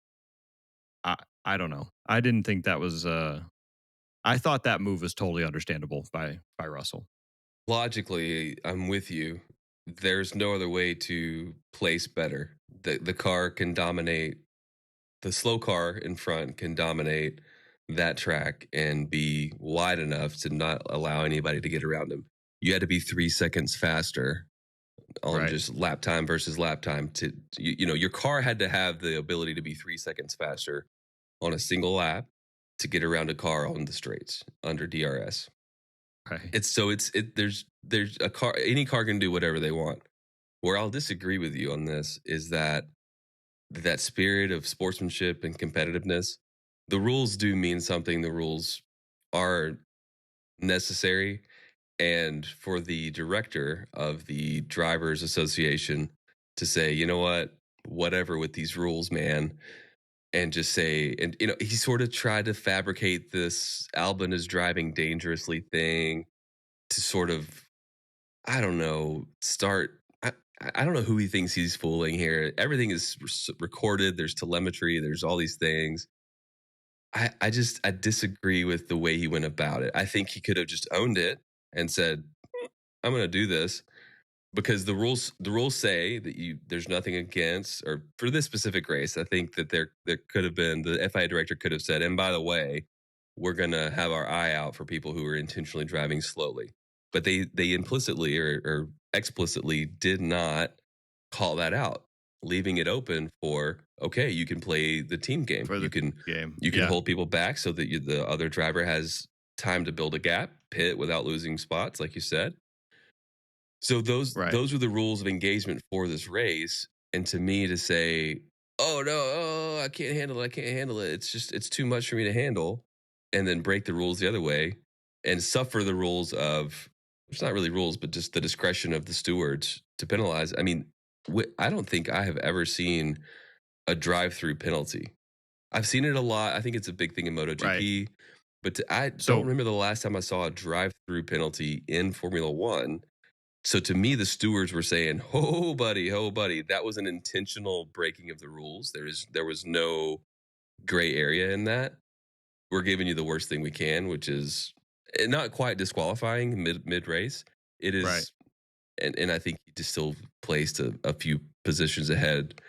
I don't know. I didn't think that was I thought that move was totally understandable by Russell. Logically, I'm with you. There's no other way to place better. The car can dominate. The slow car in front can dominate that track and be wide enough to not allow anybody to get around him. You had to be 3 seconds faster on just lap time versus lap time. Your car had to have the ability to be 3 seconds faster on a single lap to get around a car on the straights under DRS. Right. There's a car, any car can do whatever they want. Where I'll disagree with you on this is that spirit of sportsmanship and competitiveness, the rules do mean something. The rules are necessary. And for the director of the Drivers Association to say, you know what, whatever with these rules, man, and just say, and he sort of tried to fabricate this Albon is driving dangerously thing to sort of, I don't know, start. I don't know who he thinks he's fooling here. Everything is recorded. There's telemetry. There's all these things. I disagree with the way he went about it. I think he could have just owned it and said, I'm going to do this because the rules say that there's nothing against, or for this specific race, I think that there could have been, the FIA director could have said, and by the way, we're going to have our eye out for people who are intentionally driving slowly. But they implicitly or explicitly did not call that out, leaving it open for, okay, you can play the team game. You can hold people back so that the other driver has time to build a gap, pit without losing spots, like you said. So those were the rules of engagement for this race. And to me, to say, oh no, I can't handle it, it's too much for me to handle, and then break the rules the other way and suffer the rules of, it's not really rules, but just the discretion of the stewards to penalize. I mean, I don't think I have ever seen a drive-through penalty. I've seen it a lot. I think it's a big thing in MotoGP, but I don't remember the last time I saw a drive-through penalty in Formula One. So to me, the stewards were saying, "Oh, buddy, that was an intentional breaking of the rules. There was no gray area in that. We're giving you the worst thing we can, which is not quite disqualifying mid race. It is, and I think he just still placed a few positions ahead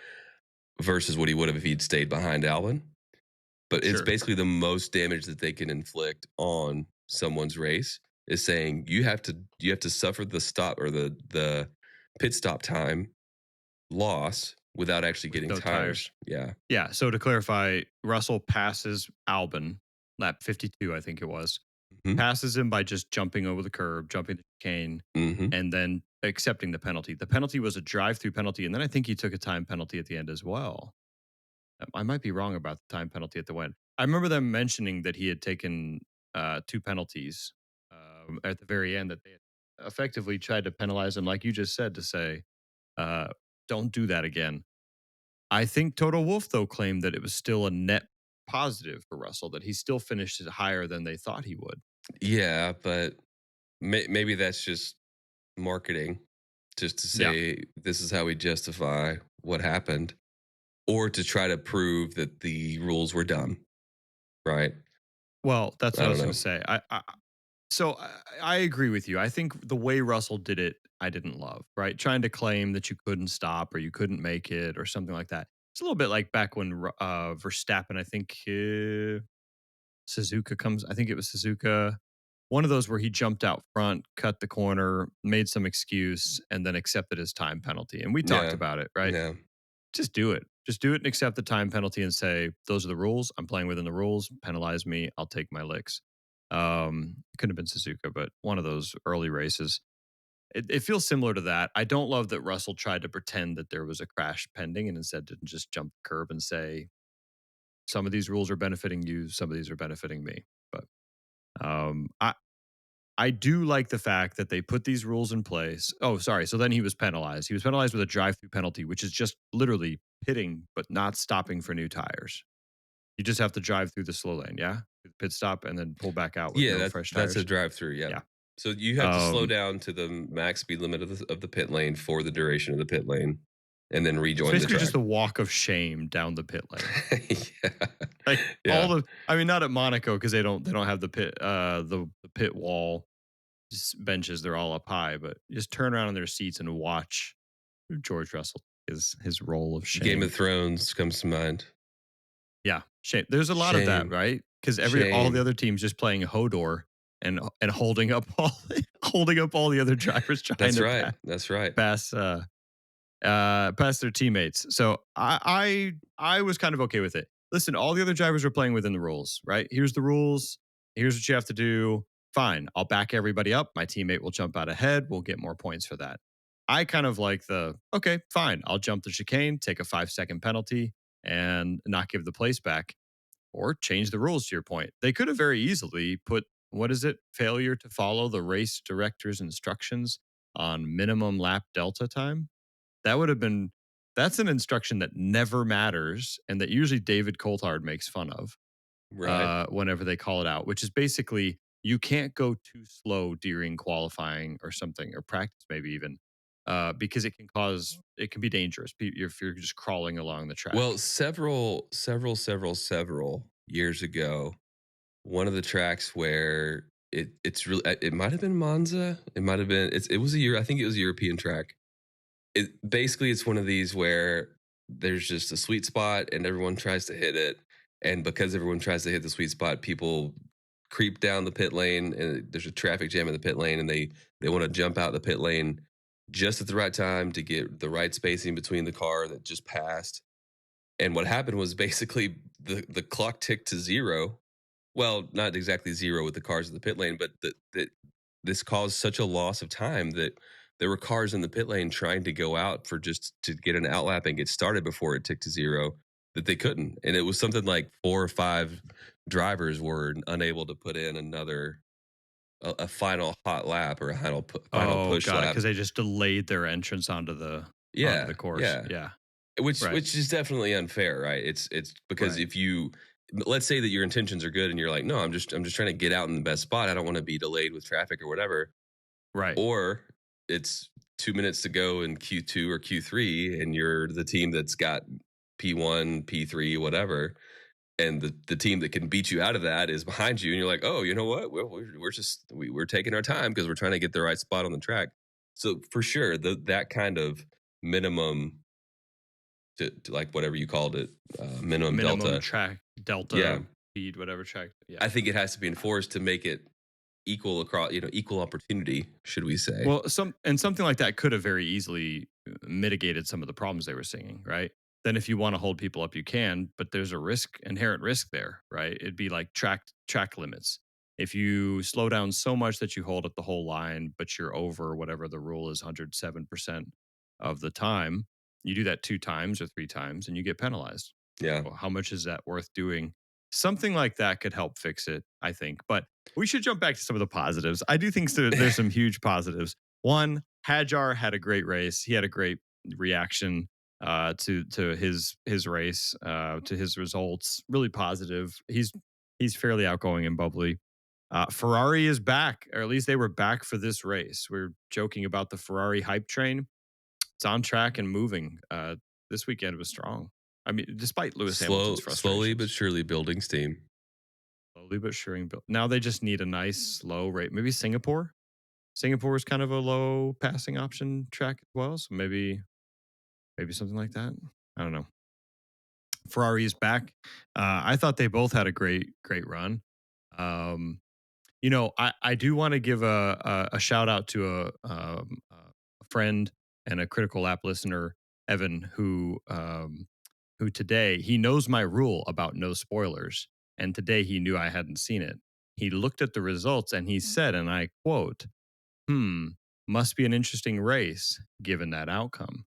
versus what he would have if he'd stayed behind Albon. But it's basically the most damage that they can inflict on someone's race is saying you have to suffer the stop or the pit stop time loss without actually getting tires. Yeah. So to clarify, Russell passes Albon, lap 52, I think it was. Passes him by just jumping over the curb, jumping the chicane, and then accepting the penalty. The penalty was a drive-through penalty, and then I think he took a time penalty at the end as well. I might be wrong about the time penalty at the end. I remember them mentioning that he had taken 2 penalties at the very end, that they had effectively tried to penalize him, like you just said, to say, don't do that again. I think Toto Wolff, though, claimed that it was still a net positive for Russell, that he still finished it higher than they thought he would. Yeah, but maybe that's just marketing, just to say this is how we justify what happened, or to try to prove that the rules were dumb, right? Well, that's what I was going to say. I agree with you. I think the way Russell did it, I didn't love, right? Trying to claim that you couldn't stop or you couldn't make it or something like that. It's a little bit like back when Verstappen, I think I think it was Suzuka. One of those where he jumped out front, cut the corner, made some excuse, and then accepted his time penalty. And we talked about it, right? Yeah. Just do it. Just do it and accept the time penalty and say, those are the rules. I'm playing within the rules. Penalize me. I'll take my licks. It couldn't have been Suzuka, but one of those early races. It feels similar to that. I don't love that Russell tried to pretend that there was a crash pending and instead didn't just jump the curb and say, some of these rules are benefiting you, some of these are benefiting me. But I do like the fact that they put these rules in place. Oh, sorry. So then he was penalized. He was penalized with a drive-through penalty, which is just literally pitting, but not stopping for new tires. You just have to drive through the slow lane, pit stop and then pull back out with no fresh tires. That's a drive-through, yeah. So you have to slow down to the max speed limit of the pit lane for the duration of the pit lane, and then rejoin the track. Basically, just a walk of shame down the pit lane. Not at Monaco because they don't have the pit the pit wall benches. They're all up high, but just turn around in their seats and watch George Russell his role of shame. Game of Thrones comes to mind. Yeah, shame. There's a lot of that, right? Because all the other teams just playing Hodor and holding up all the other drivers trying to pass their teammates. So I was kind of okay with it. Listen, all the other drivers are playing within the rules, right? Here's the rules. Here's what you have to do. fine, I'll back everybody up. My teammate will jump out ahead. We'll get more points for that. I kind of like okay, fine, I'll jump the chicane, take a 5-second penalty, and not give the place back, or change the rules to your point. They could have very easily put, what is it? Failure to follow the race director's instructions on minimum lap delta time. That would have been, that's an instruction that never matters and that usually David Coulthard makes fun of whenever they call it out, which is basically you can't go too slow during qualifying or something, or practice maybe even, because it can be dangerous if you're just crawling along the track. Well, several years ago, one of the tracks where it's really, it might have been Monza, it might have been, it was I think it was a European track. Basically it's one of these where there's just a sweet spot and everyone tries to hit it, and because everyone tries to hit the sweet spot, people creep down the pit lane, and there's a traffic jam in the pit lane, and they want to jump out the pit lane just at the right time to get the right spacing between the car that just passed. And what happened was basically the clock ticked to 0. Well, not exactly 0 with the cars in the pit lane, but this caused such a loss of time that there were cars in the pit lane trying to go out for just to get an outlap and get started before it ticked to 0, that they couldn't. And it was something like 4 or 5 drivers were unable to put in a final hot lap or a final push lap, because they just delayed their entrance onto the course. Yeah. Which is definitely unfair, right? It's because if you, let's say that your intentions are good and you're like, no, I'm just trying to get out in the best spot. I don't want to be delayed with traffic or whatever. Right. Or it's 2 minutes to go in Q2 or Q3 and you're the team that's got P1, P3, whatever. And the team that can beat you out of that is behind you, and you're like, oh, you know what? We're taking our time because we're trying to get the right spot on the track. So for sure, that kind of minimum, to like whatever you called it, minimum delta track delta, speed, whatever track. Yeah, I think it has to be enforced to make it equal across, equal opportunity, should we say? Well, something like that could have very easily mitigated some of the problems they were seeing, right? Then if you want to hold people up, you can, but there's a inherent risk there, right? It'd be like track limits. If you slow down so much that you hold up the whole line, but you're over whatever the rule is, 107% of the time, you do that 2 times or 3 times and you get penalized. Yeah. Well, how much is that worth doing? Something like that could help fix it, I think. But we should jump back to some of the positives. I do think there's some huge positives. One, Hadjar had a great race. He had a great reaction to his race, to his results. Really positive. He's fairly outgoing and bubbly. Ferrari is back, or at least they were back for this race. We're joking about the Ferrari hype train. It's on track and moving. This weekend was strong. I mean, despite Lewis Hamilton's frustrations. Slowly but surely building steam. Slowly but surely. Now they just need a nice slow rate. Maybe Singapore. Singapore is kind of a low passing option track as well. So maybe something like that. I don't know. Ferrari is back. I thought they both had a great run. I do want to give a shout out to a friend and a Critical Lap listener, Evan, who today, he knows my rule about no spoilers, and today he knew I hadn't seen it. He looked at the results and he said, and I quote, must be an interesting race given that outcome.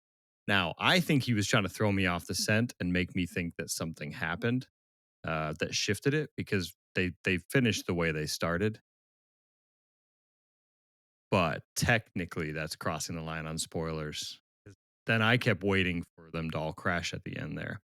Now, I think he was trying to throw me off the scent and make me think that something happened that shifted it, because they finished the way they started. But technically, that's crossing the line on spoilers. Then I kept waiting for them to all crash at the end there.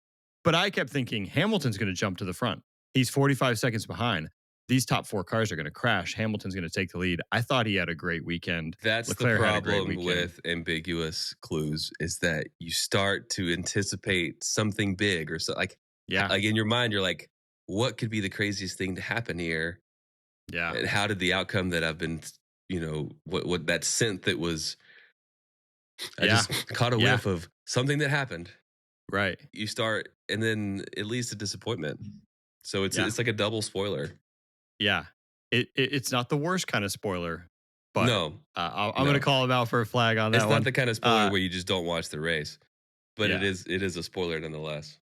But I kept thinking Hamilton's going to jump to the front. He's 45 seconds behind. These top 4 cars are going to crash. Hamilton's going to take the lead. I thought he had a great weekend. That's Leclerc the problem with ambiguous clues, is that you start to anticipate something big or so. Like in your mind, you're like, what could be the craziest thing to happen here? Yeah. And how did the outcome that I've been, what that scent that was, I just caught a whiff of something that happened. Right. You start, and then it leads to disappointment. So it's like a double spoiler. Yeah. It's not the worst kind of spoiler, but no, I'm going to call him out for a flag on that one. It's not the kind of spoiler where you just don't watch the race, but yeah. it is a spoiler nonetheless.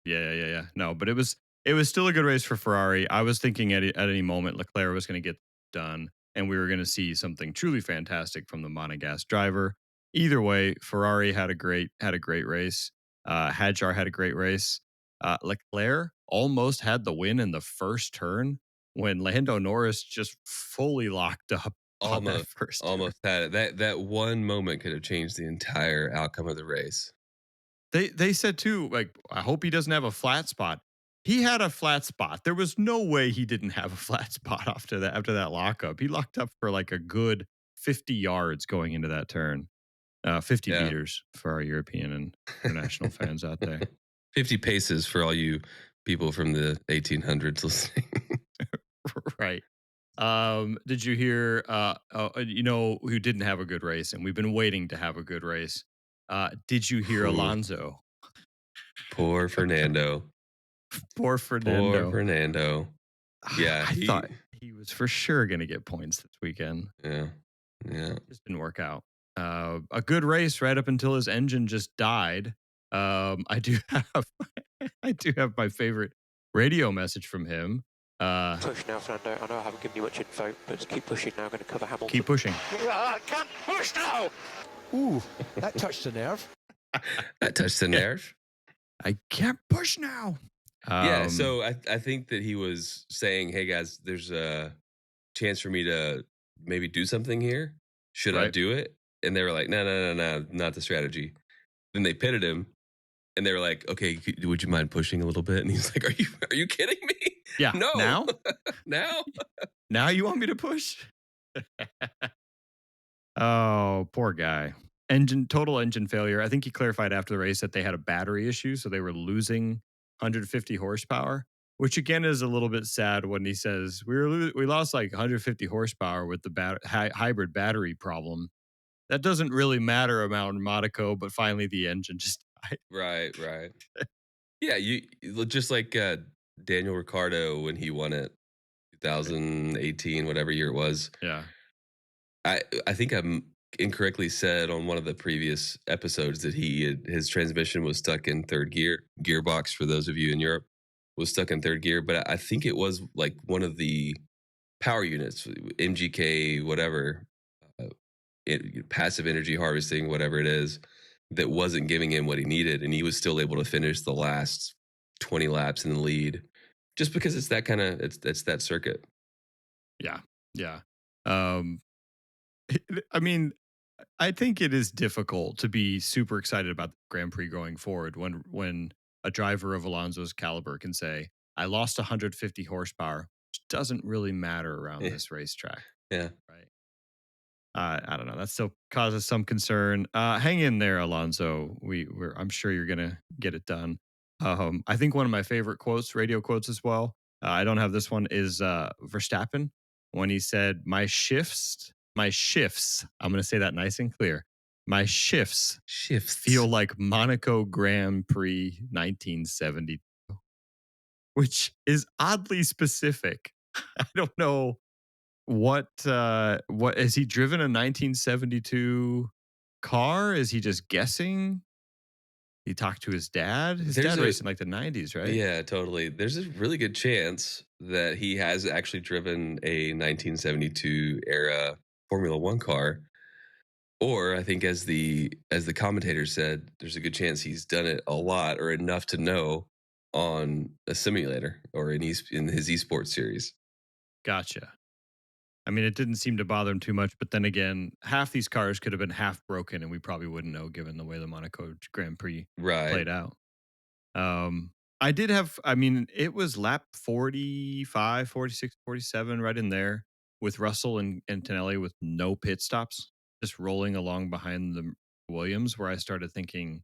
Yeah. No, but it was still a good race for Ferrari. I was thinking at any moment Leclerc was going to get done, and we were going to see something truly fantastic from the Monegasque driver. Either way, Ferrari had a great race. Hadjar had a great race. Leclerc almost had the win in the first turn when Lando Norris just fully locked up on that first turn. Almost had it. That one moment could have changed the entire outcome of the race. They said too, like, I hope he doesn't have a flat spot. He had a flat spot. There was no way he didn't have a flat spot after that lockup. He locked up for like a good 50 yards going into that turn. 50 meters for our European and international fans out there. 50 paces for all you people from the 1800s listening. Right. Did you hear, who didn't have a good race, and we've been waiting to have a good race. Did you hear Alonso? Poor Fernando. Poor Fernando. Yeah. I thought he was for sure going to get points this weekend. Yeah. Just didn't work out. A good race right up until his engine just died. I do have my favorite radio message from him. Push now, Fernando. I know I haven't given you much info, but just keep pushing now. I'm going to cover Hamilton. Keep pushing. I can't push now! Ooh, that touched a nerve. That touched a nerve. I can't push now. So I think that he was saying, hey, guys, there's a chance for me to maybe do something here. Should I do it? And they were like, no, not the strategy. Then they pitted him. And they were like, okay, would you mind pushing a little bit? And he's like, are you kidding me? Yeah. No. Now? Now? Now you want me to push? Oh, poor guy. Total engine failure. I think he clarified after the race that they had a battery issue, so they were losing 150 horsepower, which again is a little bit sad when he says we lost like 150 horsepower with the hybrid battery problem. That doesn't really matter around Monaco, but finally the engine just died. Right. Yeah, you just like Daniel Ricciardo when he won it 2018, whatever year it was. Yeah. I think I'm incorrectly said on one of the previous episodes that his transmission was stuck in third gearbox, for those of you in Europe, was stuck in third gear, but I think it was like one of the power units, MGK, whatever, passive energy harvesting, whatever it is, that wasn't giving him what he needed, and he was still able to finish the last 20 laps in the lead, just because it's that kind of it's that circuit. Yeah. I mean, I think it is difficult to be super excited about the Grand Prix going forward when a driver of Alonso's caliber can say, I lost 150 horsepower, which doesn't really matter around this racetrack. Yeah. Right. I don't know. That still causes some concern. Hang in there, Alonso. I'm sure you're gonna get it done. I think one of my favorite quotes, radio quotes as well. I don't have this one. Is Verstappen when he said, "My shifts." I'm gonna say that nice and clear. My shifts feel like Monaco Grand Prix 1972, which is oddly specific. I don't know. What has he driven a 1972 car? Is he just guessing? He talked to his dad. His dad raced in like the 90s, right? Yeah, totally. There's a really good chance that he has actually driven a 1972 era Formula One car. Or I think as the commentator said, there's a good chance he's done it a lot or enough to know on a simulator or in his esports series. Gotcha. I mean, it didn't seem to bother him too much, but then again, half these cars could have been half broken, and we probably wouldn't know given the way the Monaco Grand Prix played out. It was lap 45, 46, 47, right in there with Russell and Antonelli with no pit stops, just rolling along behind the Williams, where I started thinking,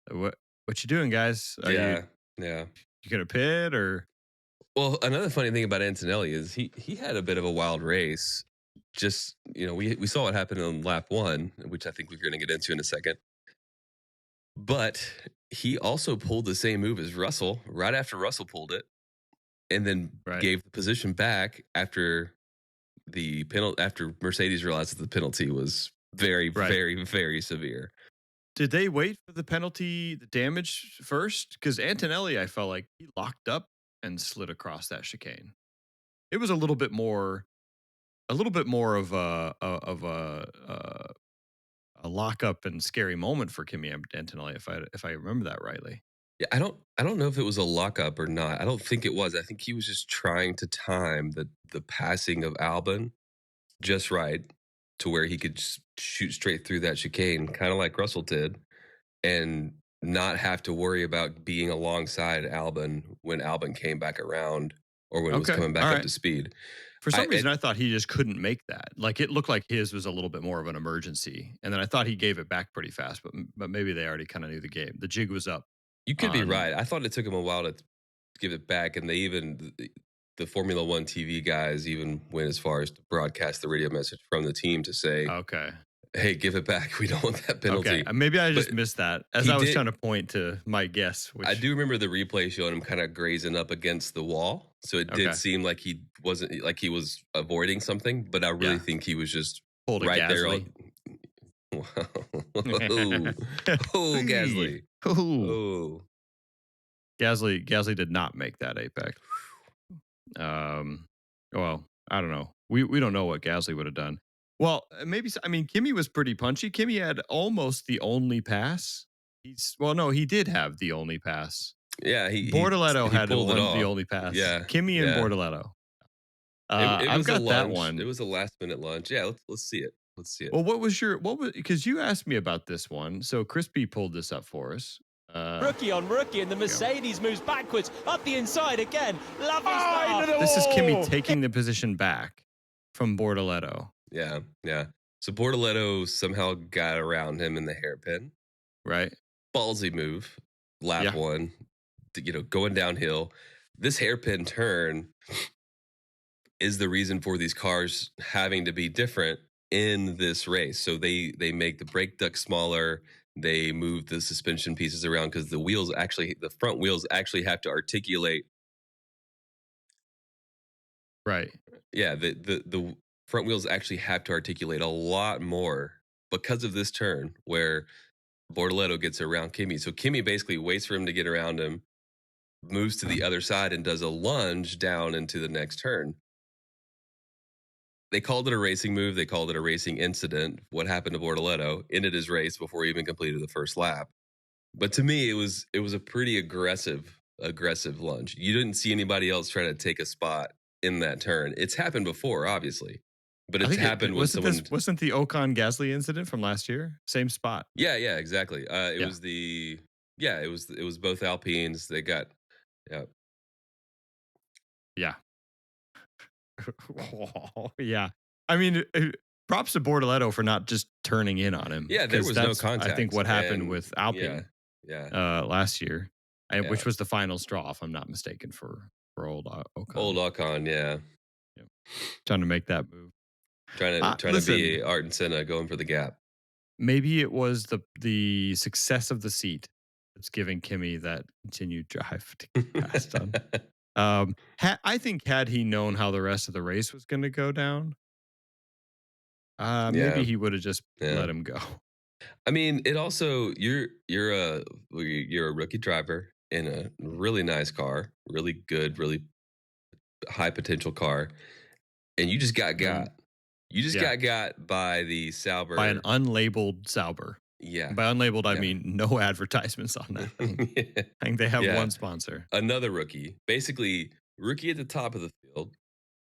what you doing, guys? You gonna pit or? Well, another funny thing about Antonelli is he had a bit of a wild race. Just, we saw what happened on lap 1, which I think we're going to get into in a second. But he also pulled the same move as Russell right after Russell pulled it, and then gave the position back after the penalty. After Mercedes realized that the penalty was very, very, very severe. Did they wait for the penalty, the damage first? Because Antonelli, I felt like he locked up and slid across that chicane. It was a little bit more a little bit more of a lockup and scary moment for Kimi Antonelli, if I remember that rightly. Yeah, I don't know if it was a lockup or not. I don't think it was. I think he was just trying to time the passing of Albon just right to where he could just shoot straight through that chicane, kind of like Russell did, and not have to worry about being alongside Albon when Albon came back around or when it was coming back up to speed. For some reason, I thought he just couldn't make that. Like, it looked like his was a little bit more of an emergency. And then I thought he gave it back pretty fast, but maybe they already kind of knew the game. The jig was up. You could be right. I thought it took him a while to give it back. And they even, the Formula One TV guys even went as far as to broadcast the radio message from the team to say, okay, hey, give it back. We don't want that penalty. Okay, maybe I just missed that as I was trying to point to my guess. Which... I do remember the replay showing him kind of grazing up against the wall. So it did seem like he wasn't, like he was avoiding something, but I really think he was just right there. Wow. Oh, Gasly. Oh. Gasly did not make that apex. Well, I don't know. We don't know what Gasly would have done. Well, maybe, I mean, Kimi was pretty punchy. Kimi had almost the only pass. He did have the only pass. Yeah, Bortoletto had the only pass. Yeah, Kimi and Bortoletto. I've got that one. It was a last minute lunge. Yeah, let's see it. Let's see it. Well, because you asked me about this one. So Crispy pulled this up for us. Rookie on rookie, and the Mercedes moves backwards up the inside again. Lovely stuff. This is Kimi taking the position back from Bortoletto. Yeah. So Bortoletto somehow got around him in the hairpin. Right. Ballsy move. Lap one. Going downhill. This hairpin turn is the reason for these cars having to be different in this race. So they make the brake duct smaller. They move the suspension pieces around because the front wheels actually have to articulate. Right. Yeah. The front wheels actually have to articulate a lot more because of this turn where Bortoletto gets around Kimi. So Kimi basically waits for him to get around him, moves to the other side, and does a lunge down into the next turn. They called it a racing move. They called it a racing incident. What happened to Bortoletto ended his race before he even completed the first lap. But to me, it was a pretty aggressive lunge. You didn't see anybody else try to take a spot in that turn. It's happened before, obviously. But it's happened when someone... Wasn't the Ocon Gasly incident from last year? Same spot. Yeah, exactly. It was it was both Alpines. They got... Yeah. Yeah. I mean, props to Bortoletto for not just turning in on him. Yeah, there was no contact. I think what happened with Alpine last year, which was the final straw, if I'm not mistaken, for old Ocon. Old Ocon, yeah. Trying to make that move. Trying to be Art and Senna going for the gap. Maybe it was the success of the seat that's giving Kimi that continued drive to get past on. I think had he known how the rest of the race was going to go down, maybe he would have just let him go. I mean, it also you're a rookie driver in a really nice car, really good, really high potential car, and you just got. You just got by the Sauber. By an unlabeled Sauber. Yeah. By unlabeled, I mean no advertisements on that thing. I think they have one sponsor. Another rookie. Basically, rookie at the top of the field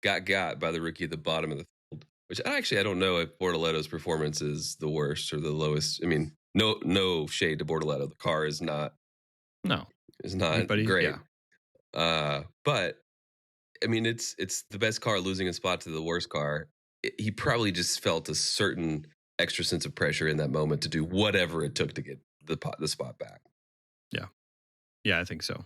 got by the rookie at the bottom of the field. Which I don't know if Bortoletto's performance is the worst or the lowest. I mean, no shade to Bortoletto. The car is not great. Yeah. But I mean, it's the best car losing a spot to the worst car. He probably just felt a certain extra sense of pressure in that moment to do whatever it took to get the spot back. Yeah, I think so.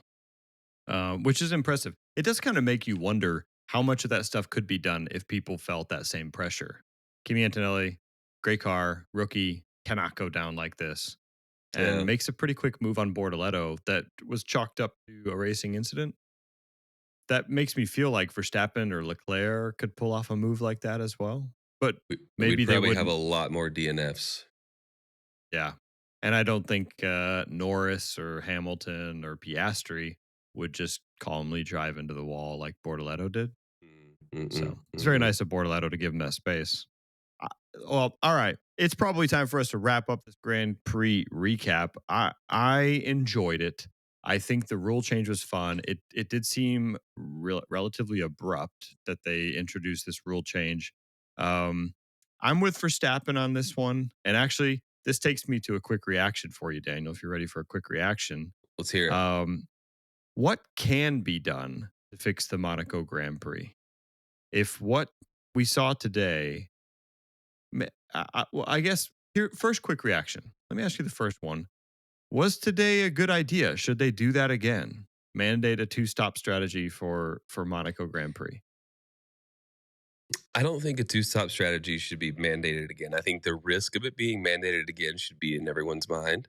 Which is impressive. It does kind of make you wonder how much of that stuff could be done if people felt that same pressure. Kimi Antonelli, great car, rookie, cannot go down like this. And makes a pretty quick move on Bortoletto that was chalked up to a racing incident. That makes me feel like Verstappen or Leclerc could pull off a move like that as well. But maybe they would have a lot more DNFs. Yeah. And I don't think Norris or Hamilton or Piastri would just calmly drive into the wall like Bortoletto did. So it's very nice of Bortolato to give him that space. Well, all right. It's probably time for us to wrap up this Grand Prix recap. I enjoyed it. I think the rule change was fun. It did seem relatively abrupt that they introduced this rule change. I'm with Verstappen on this one. And actually, this takes me to a quick reaction for you, Daniel, if you're ready for a quick reaction. Let's hear it. What can be done to fix the Monaco Grand Prix? If what we saw today, I guess here, first quick reaction. Let me ask you the first one. Was today a good idea? Should they do that again? Mandate a 2-stop strategy for Monaco Grand Prix? I don't think a 2-stop strategy should be mandated again. I think the risk of it being mandated again should be in everyone's mind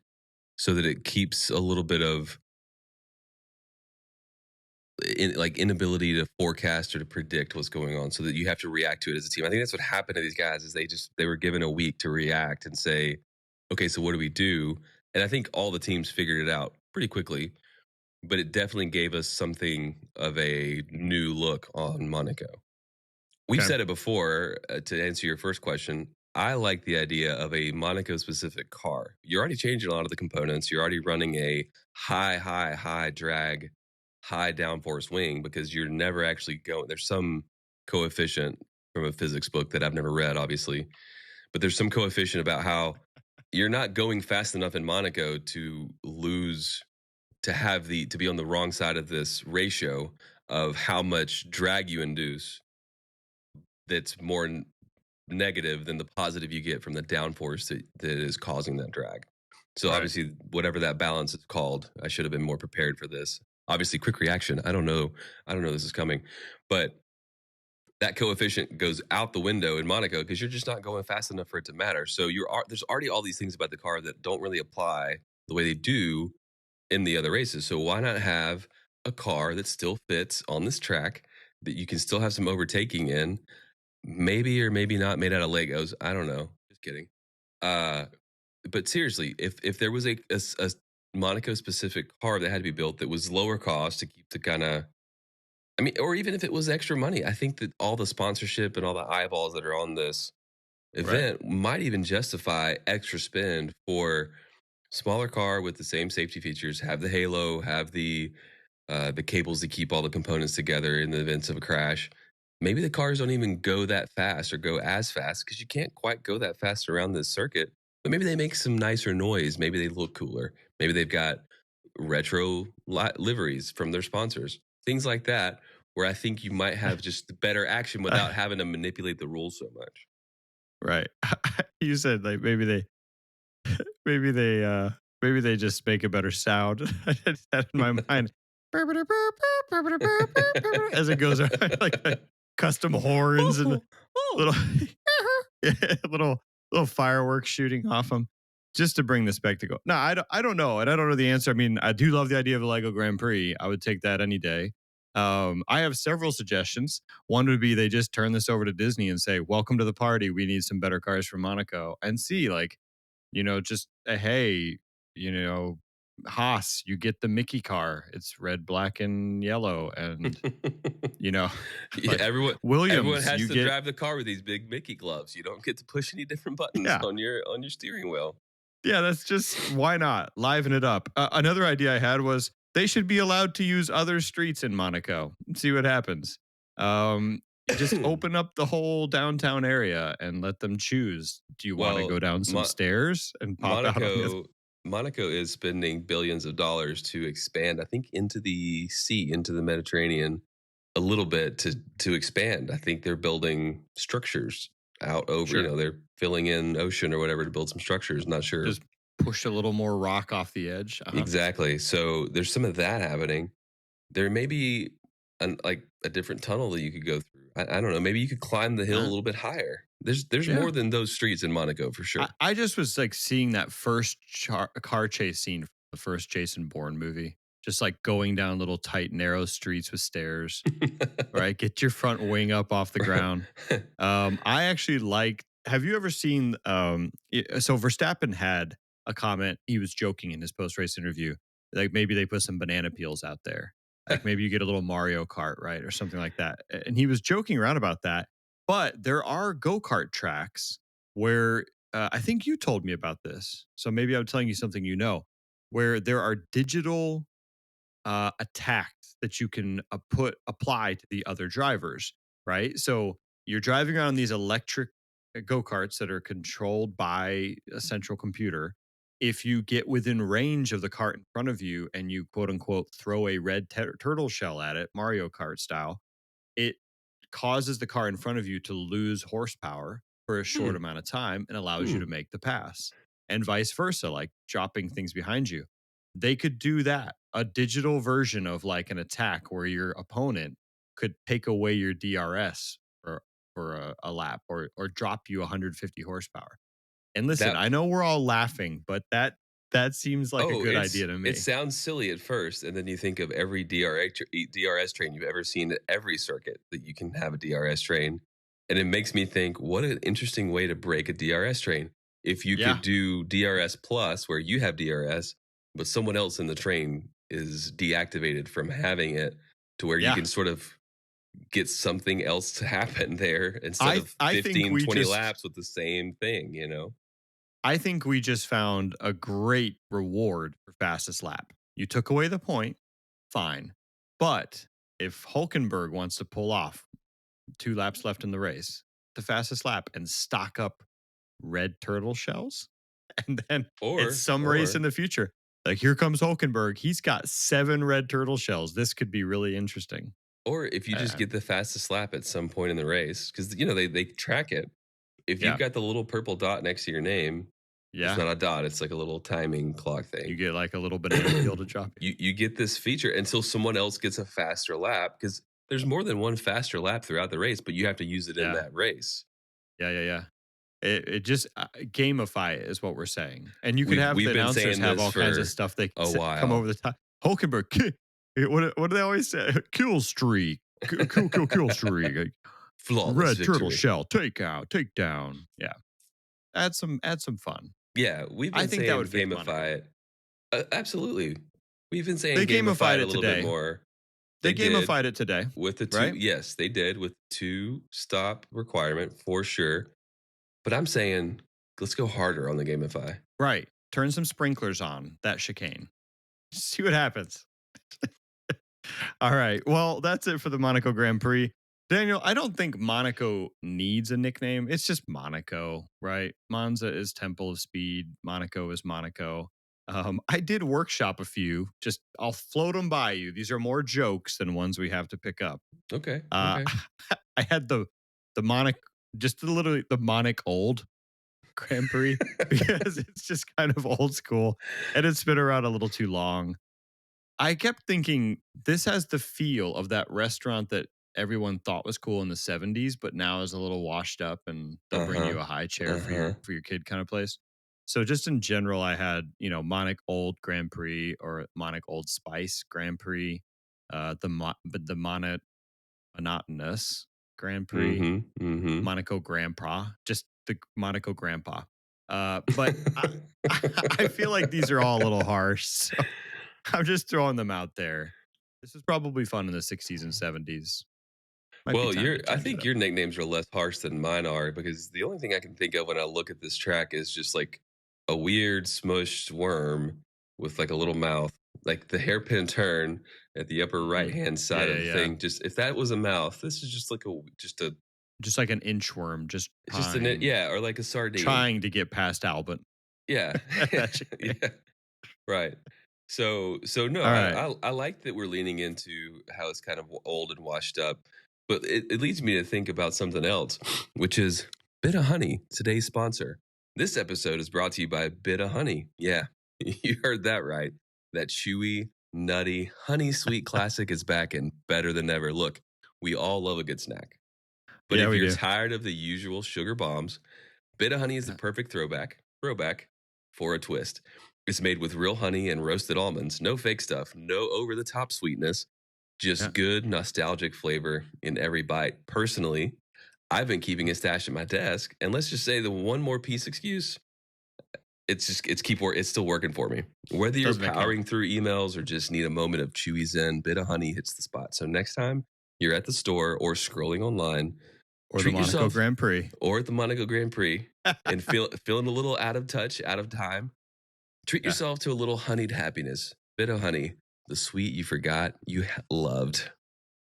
so that it keeps a little bit of inability to forecast or to predict what's going on so that you have to react to it as a team. I think that's what happened to these guys is they were given a week to react and say, okay, so what do we do? And I think all the teams figured it out pretty quickly, but it definitely gave us something of a new look on Monaco. We've said it before, to answer your first question. I like the idea of a Monaco specific car. You're already changing a lot of the components. You're already running a high drag, high downforce wing because you're never actually going. There's some coefficient from a physics book that I've never read, obviously, but there's some coefficient about how you're not going fast enough in Monaco to be on the wrong side of this ratio of how much drag you induce. That's more negative than the positive you get from the downforce that is causing that drag. So obviously, whatever that balance is called, I should have been more prepared for this. Obviously, quick reaction. I don't know this is coming, but that coefficient goes out the window in Monaco because you're just not going fast enough for it to matter. So there's already all these things about the car that don't really apply the way they do in the other races. So why not have a car that still fits on this track that you can still have some overtaking in? Maybe or maybe not made out of Legos. I don't know. Just kidding. But seriously, if there was a Monaco specific car that had to be built that was lower cost to keep the kind of, or even if it was extra money, I think that all the sponsorship and all the eyeballs that are on this event might even justify extra spend for smaller car with the same safety features, have the halo, have the cables to keep all the components together in the events of a crash. Maybe the cars don't even go that fast or go as fast because you can't quite go that fast around this circuit. But maybe they make some nicer noise. Maybe they look cooler. Maybe they've got retro liveries from their sponsors. Things like that, where I think you might have just better action without having to manipulate the rules so much. Right. You said like maybe they just make a better sound. I had that in my mind. As it goes around, like custom horns and little fireworks shooting off them just to bring the spectacle. No, I don't know. And I don't know the answer. I mean, I do love the idea of a Lego Grand Prix. I would take that any day. I have several suggestions. One would be they just turn this over to Disney and say, welcome to the party. We need some better cars from Monaco, and see just hey, Haas, you get the Mickey car. It's red, black, and yellow, and everyone Williams has to drive the car with these big Mickey gloves. You don't get to push any different buttons on your steering wheel. Yeah, that's just why not liven it up. Another idea I had was they should be allowed to use other streets in Monaco. See what happens. Just open up the whole downtown area and let them choose. Do you want to go down some stairs and pop out on this? Monaco is spending billions of dollars to expand, I think, into the sea, into the Mediterranean a little bit to expand. I think they're building structures out over, they're filling in ocean or whatever to build some structures. Not sure. Just push a little more rock off the edge. Exactly. So there's some of that happening. There may be a different tunnel that you could go through. I don't know. Maybe you could climb the hill a little bit higher. There's more than those streets in Monaco for sure. I just was like seeing that first car chase scene from the first Jason Bourne movie. Just like going down little tight, narrow streets with stairs, right? Get your front wing up off the ground. I actually have you ever seen, so Verstappen had a comment, he was joking in his post-race interview, like maybe they put some banana peels out there. Like maybe you get a little Mario Kart, right? Or something like that. And he was joking around about that. But there are go-kart tracks where I think you told me about this. So maybe I'm telling you something you know, where there are digital attacks that you can apply to the other drivers, right? So you're driving around these electric go-karts that are controlled by a central computer. If you get within range of the cart in front of you and you quote unquote throw a red turtle shell at it, Mario Kart style, it causes the car in front of you to lose horsepower for a short amount of time and allows you to make the pass, and vice versa, like dropping things behind you. They could do that, a digital version of like an attack where your opponent could take away your DRS for a lap or drop you 150 horsepower. And listen, That I know we're all laughing, but that seems like a good idea to me. It sounds silly at first, and then you think of every DRS train you've ever seen at every circuit that you can have a DRS train, and it makes me think, what an interesting way to break a DRS train. If you could do DRS plus, where you have DRS, but someone else in the train is deactivated from having it, to where you can sort of get something else to happen there instead of 15, 20 laps with the same thing, you know? I think we just found a great reward for fastest lap. You took away the point, fine. But if Hulkenberg wants to pull off 2 laps left in the race, the fastest lap, and stock up red turtle shells, and then it's some race in the future. Like, here comes Hulkenberg. He's got 7 red turtle shells. This could be really interesting. Or if you just get the fastest lap at some point in the race, because, you know, they track it. If you've got the little purple dot next to your name, it's not a dot. It's like a little timing clock thing. You get like a little banana peel to drop it. You get this feature until someone else gets a faster lap, because there's more than one faster lap throughout the race, but you have to use it in that race. Yeah. It just gamify it is what we're saying. And you could have the announcers have all kinds of stuff they come over the top. Hulkenberg, what do they always say? Kill streak. Kill streak. Flawless red victory. turtle shell. Take down. Yeah. Add some fun. Yeah, we've been saying that would gamify it. Absolutely. We've been saying they gamified it a little today. bit more. They gamified it today. With the 2, right? Yes, they did, with 2 stop requirement for sure. But I'm saying, let's go harder on the gamify. Right. Turn some sprinklers on that chicane. See what happens. All right. Well, that's it for the Monaco Grand Prix. Daniel, I don't think Monaco needs a nickname. It's just Monaco, right? Monza is Temple of Speed. Monaco is Monaco. I did workshop a few. Just I'll float them by you. These are more jokes than ones we have to pick up. Okay. I had the Monaco, just literally the MonacOLD Grand Prix because it's just kind of old school and it's been around a little too long. I kept thinking this has the feel of that restaurant that everyone thought was cool in the 70s, but now is a little washed up and they'll bring you a high chair for your kid kind of place. So just in general, I had, MonacOLD Grand Prix or MonacOLD Spice Grand Prix, the Monotonous Grand Prix, Monaco Grandpa, just the Monaco Grandpa. But I feel like these are all a little harsh. So I'm just throwing them out there. This is probably fun in the 60s and 70s. I think your nicknames are less harsh than mine are, because the only thing I can think of when I look at this track is just like a weird smushed worm with like a little mouth, like the hairpin turn at the upper right hand side of the thing. Just if that was a mouth, this is just like just like an inchworm, or like a sardine trying to get past Albert. Yeah, yeah, right. So no, right. I like that we're leaning into how it's kind of old and washed up, but it leads me to think about something else, which is Bit of Honey, today's sponsor. This episode is brought to you by Bit of Honey. Yeah, you heard that right. That chewy, nutty, honey sweet classic is back and better than ever. Look, we all love a good snack. But if you're tired of the usual sugar bombs, Bit of Honey is the perfect throwback for a twist. It's made with real honey and roasted almonds. No fake stuff, no over-the-top sweetness, just good nostalgic flavor in every bite. Personally, I've been keeping a stash at my desk, and let's just say the one more piece excuse, it's still working for me. Whether you're powering through emails or just need a moment of chewy zen, bit of honey hits the spot. So next time you're at the store or scrolling online, or the Monaco Grand Prix, or at the Monaco Grand Prix, and feeling a little out of touch, out of time, treat yourself to a little honeyed happiness, bit of honey, the sweet you forgot you loved.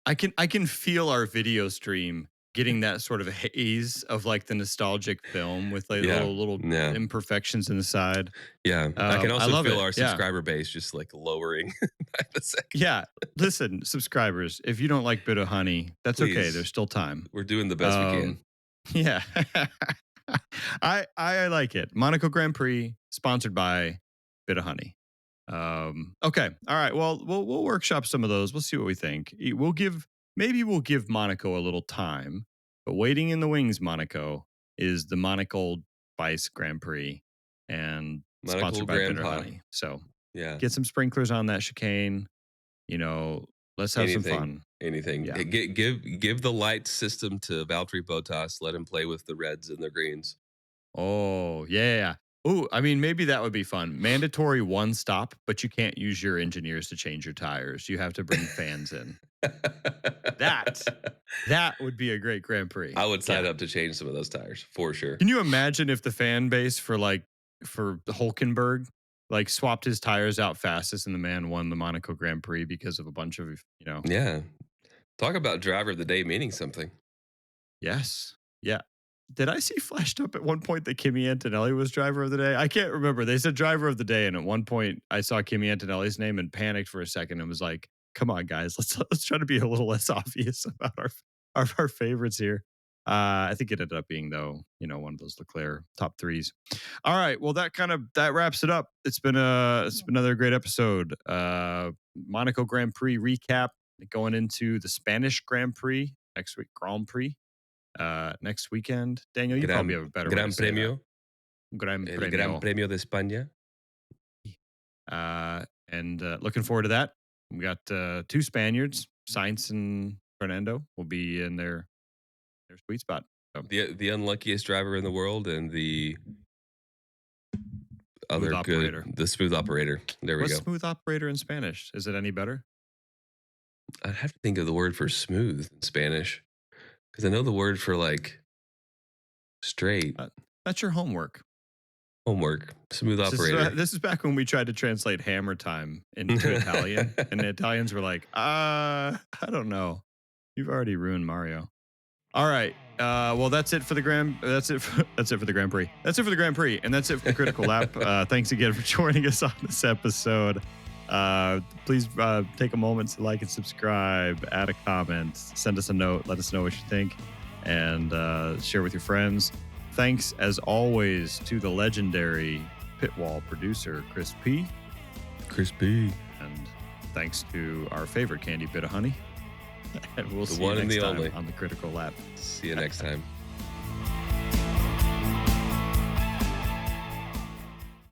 I can feel our video stream getting that sort of haze of like the nostalgic film with like little imperfections in the side. Yeah. I can also feel our Yeah. subscriber base just like lowering by the second. Yeah. Listen, subscribers, if you don't like Bit of Honey, that's Please. okay. There's still time. We're doing the best we can. Yeah. I like it. Monaco Grand Prix, sponsored by Bit of Honey. Okay. All right. Well, we'll workshop some of those. We'll see what we think. Maybe we'll give Monaco a little time, but waiting in the wings, Monaco, is the MonacOLD Vice Grand Prix and sponsored by Bit of Honey. So get some sprinklers on that chicane. You know, let's have some fun. Anything. Yeah. Give the light system to Valtteri Bottas. Let him play with the reds and the greens. Oh, yeah. Ooh, I mean, maybe that would be fun. Mandatory one stop, but you can't use your engineers to change your tires. You have to bring fans in. That would be a great Grand Prix. I would sign up to change some of those tires for sure. Can you imagine if the fan base for Hulkenberg like swapped his tires out fastest and the man won the Monaco Grand Prix because of a bunch of, Yeah. Talk about driver of the day meaning something. Yes. Yeah. Did I see flashed up at one point that Kimi Antonelli was driver of the day? I can't remember. They said driver of the day, and at one point I saw Kimi Antonelli's name and panicked for a second and was like, "Come on, guys, let's try to be a little less obvious about our favorites here." I think it ended up being though, one of those Leclerc top threes. All right, well that wraps it up. It's been another great episode. Monaco Grand Prix recap going into the Spanish Grand Prix next week. Grand Prix. Next weekend, Daniel, you probably have a better Gran way to say Premio. Gran El Gran Premio de España. And looking forward to that. We got two Spaniards, Sainz and Fernando, will be in their sweet spot. So. The unluckiest driver in the world and the other the smooth operator. There we go. What's smooth operator in Spanish? Is it any better? I'd have to think of the word for smooth in Spanish. Because I know the word for like straight. That's your homework. Smooth operator. This is back when we tried to translate hammer time into Italian. And the Italians were like, I don't know. You've already ruined Mario. All right. Well, that's it for the Grand Prix. That's it for the Grand Prix. And that's it for the Critical Lap. Thanks again for joining us on this episode. Please take a moment to like and subscribe, add a comment, send us a note, let us know what you think, and share with your friends. Thanks, as always, to the legendary Pitwall producer, Chris P. And thanks to our favorite candy, Bit of Honey. And we'll see you next time on the Critical Lap. See you next time.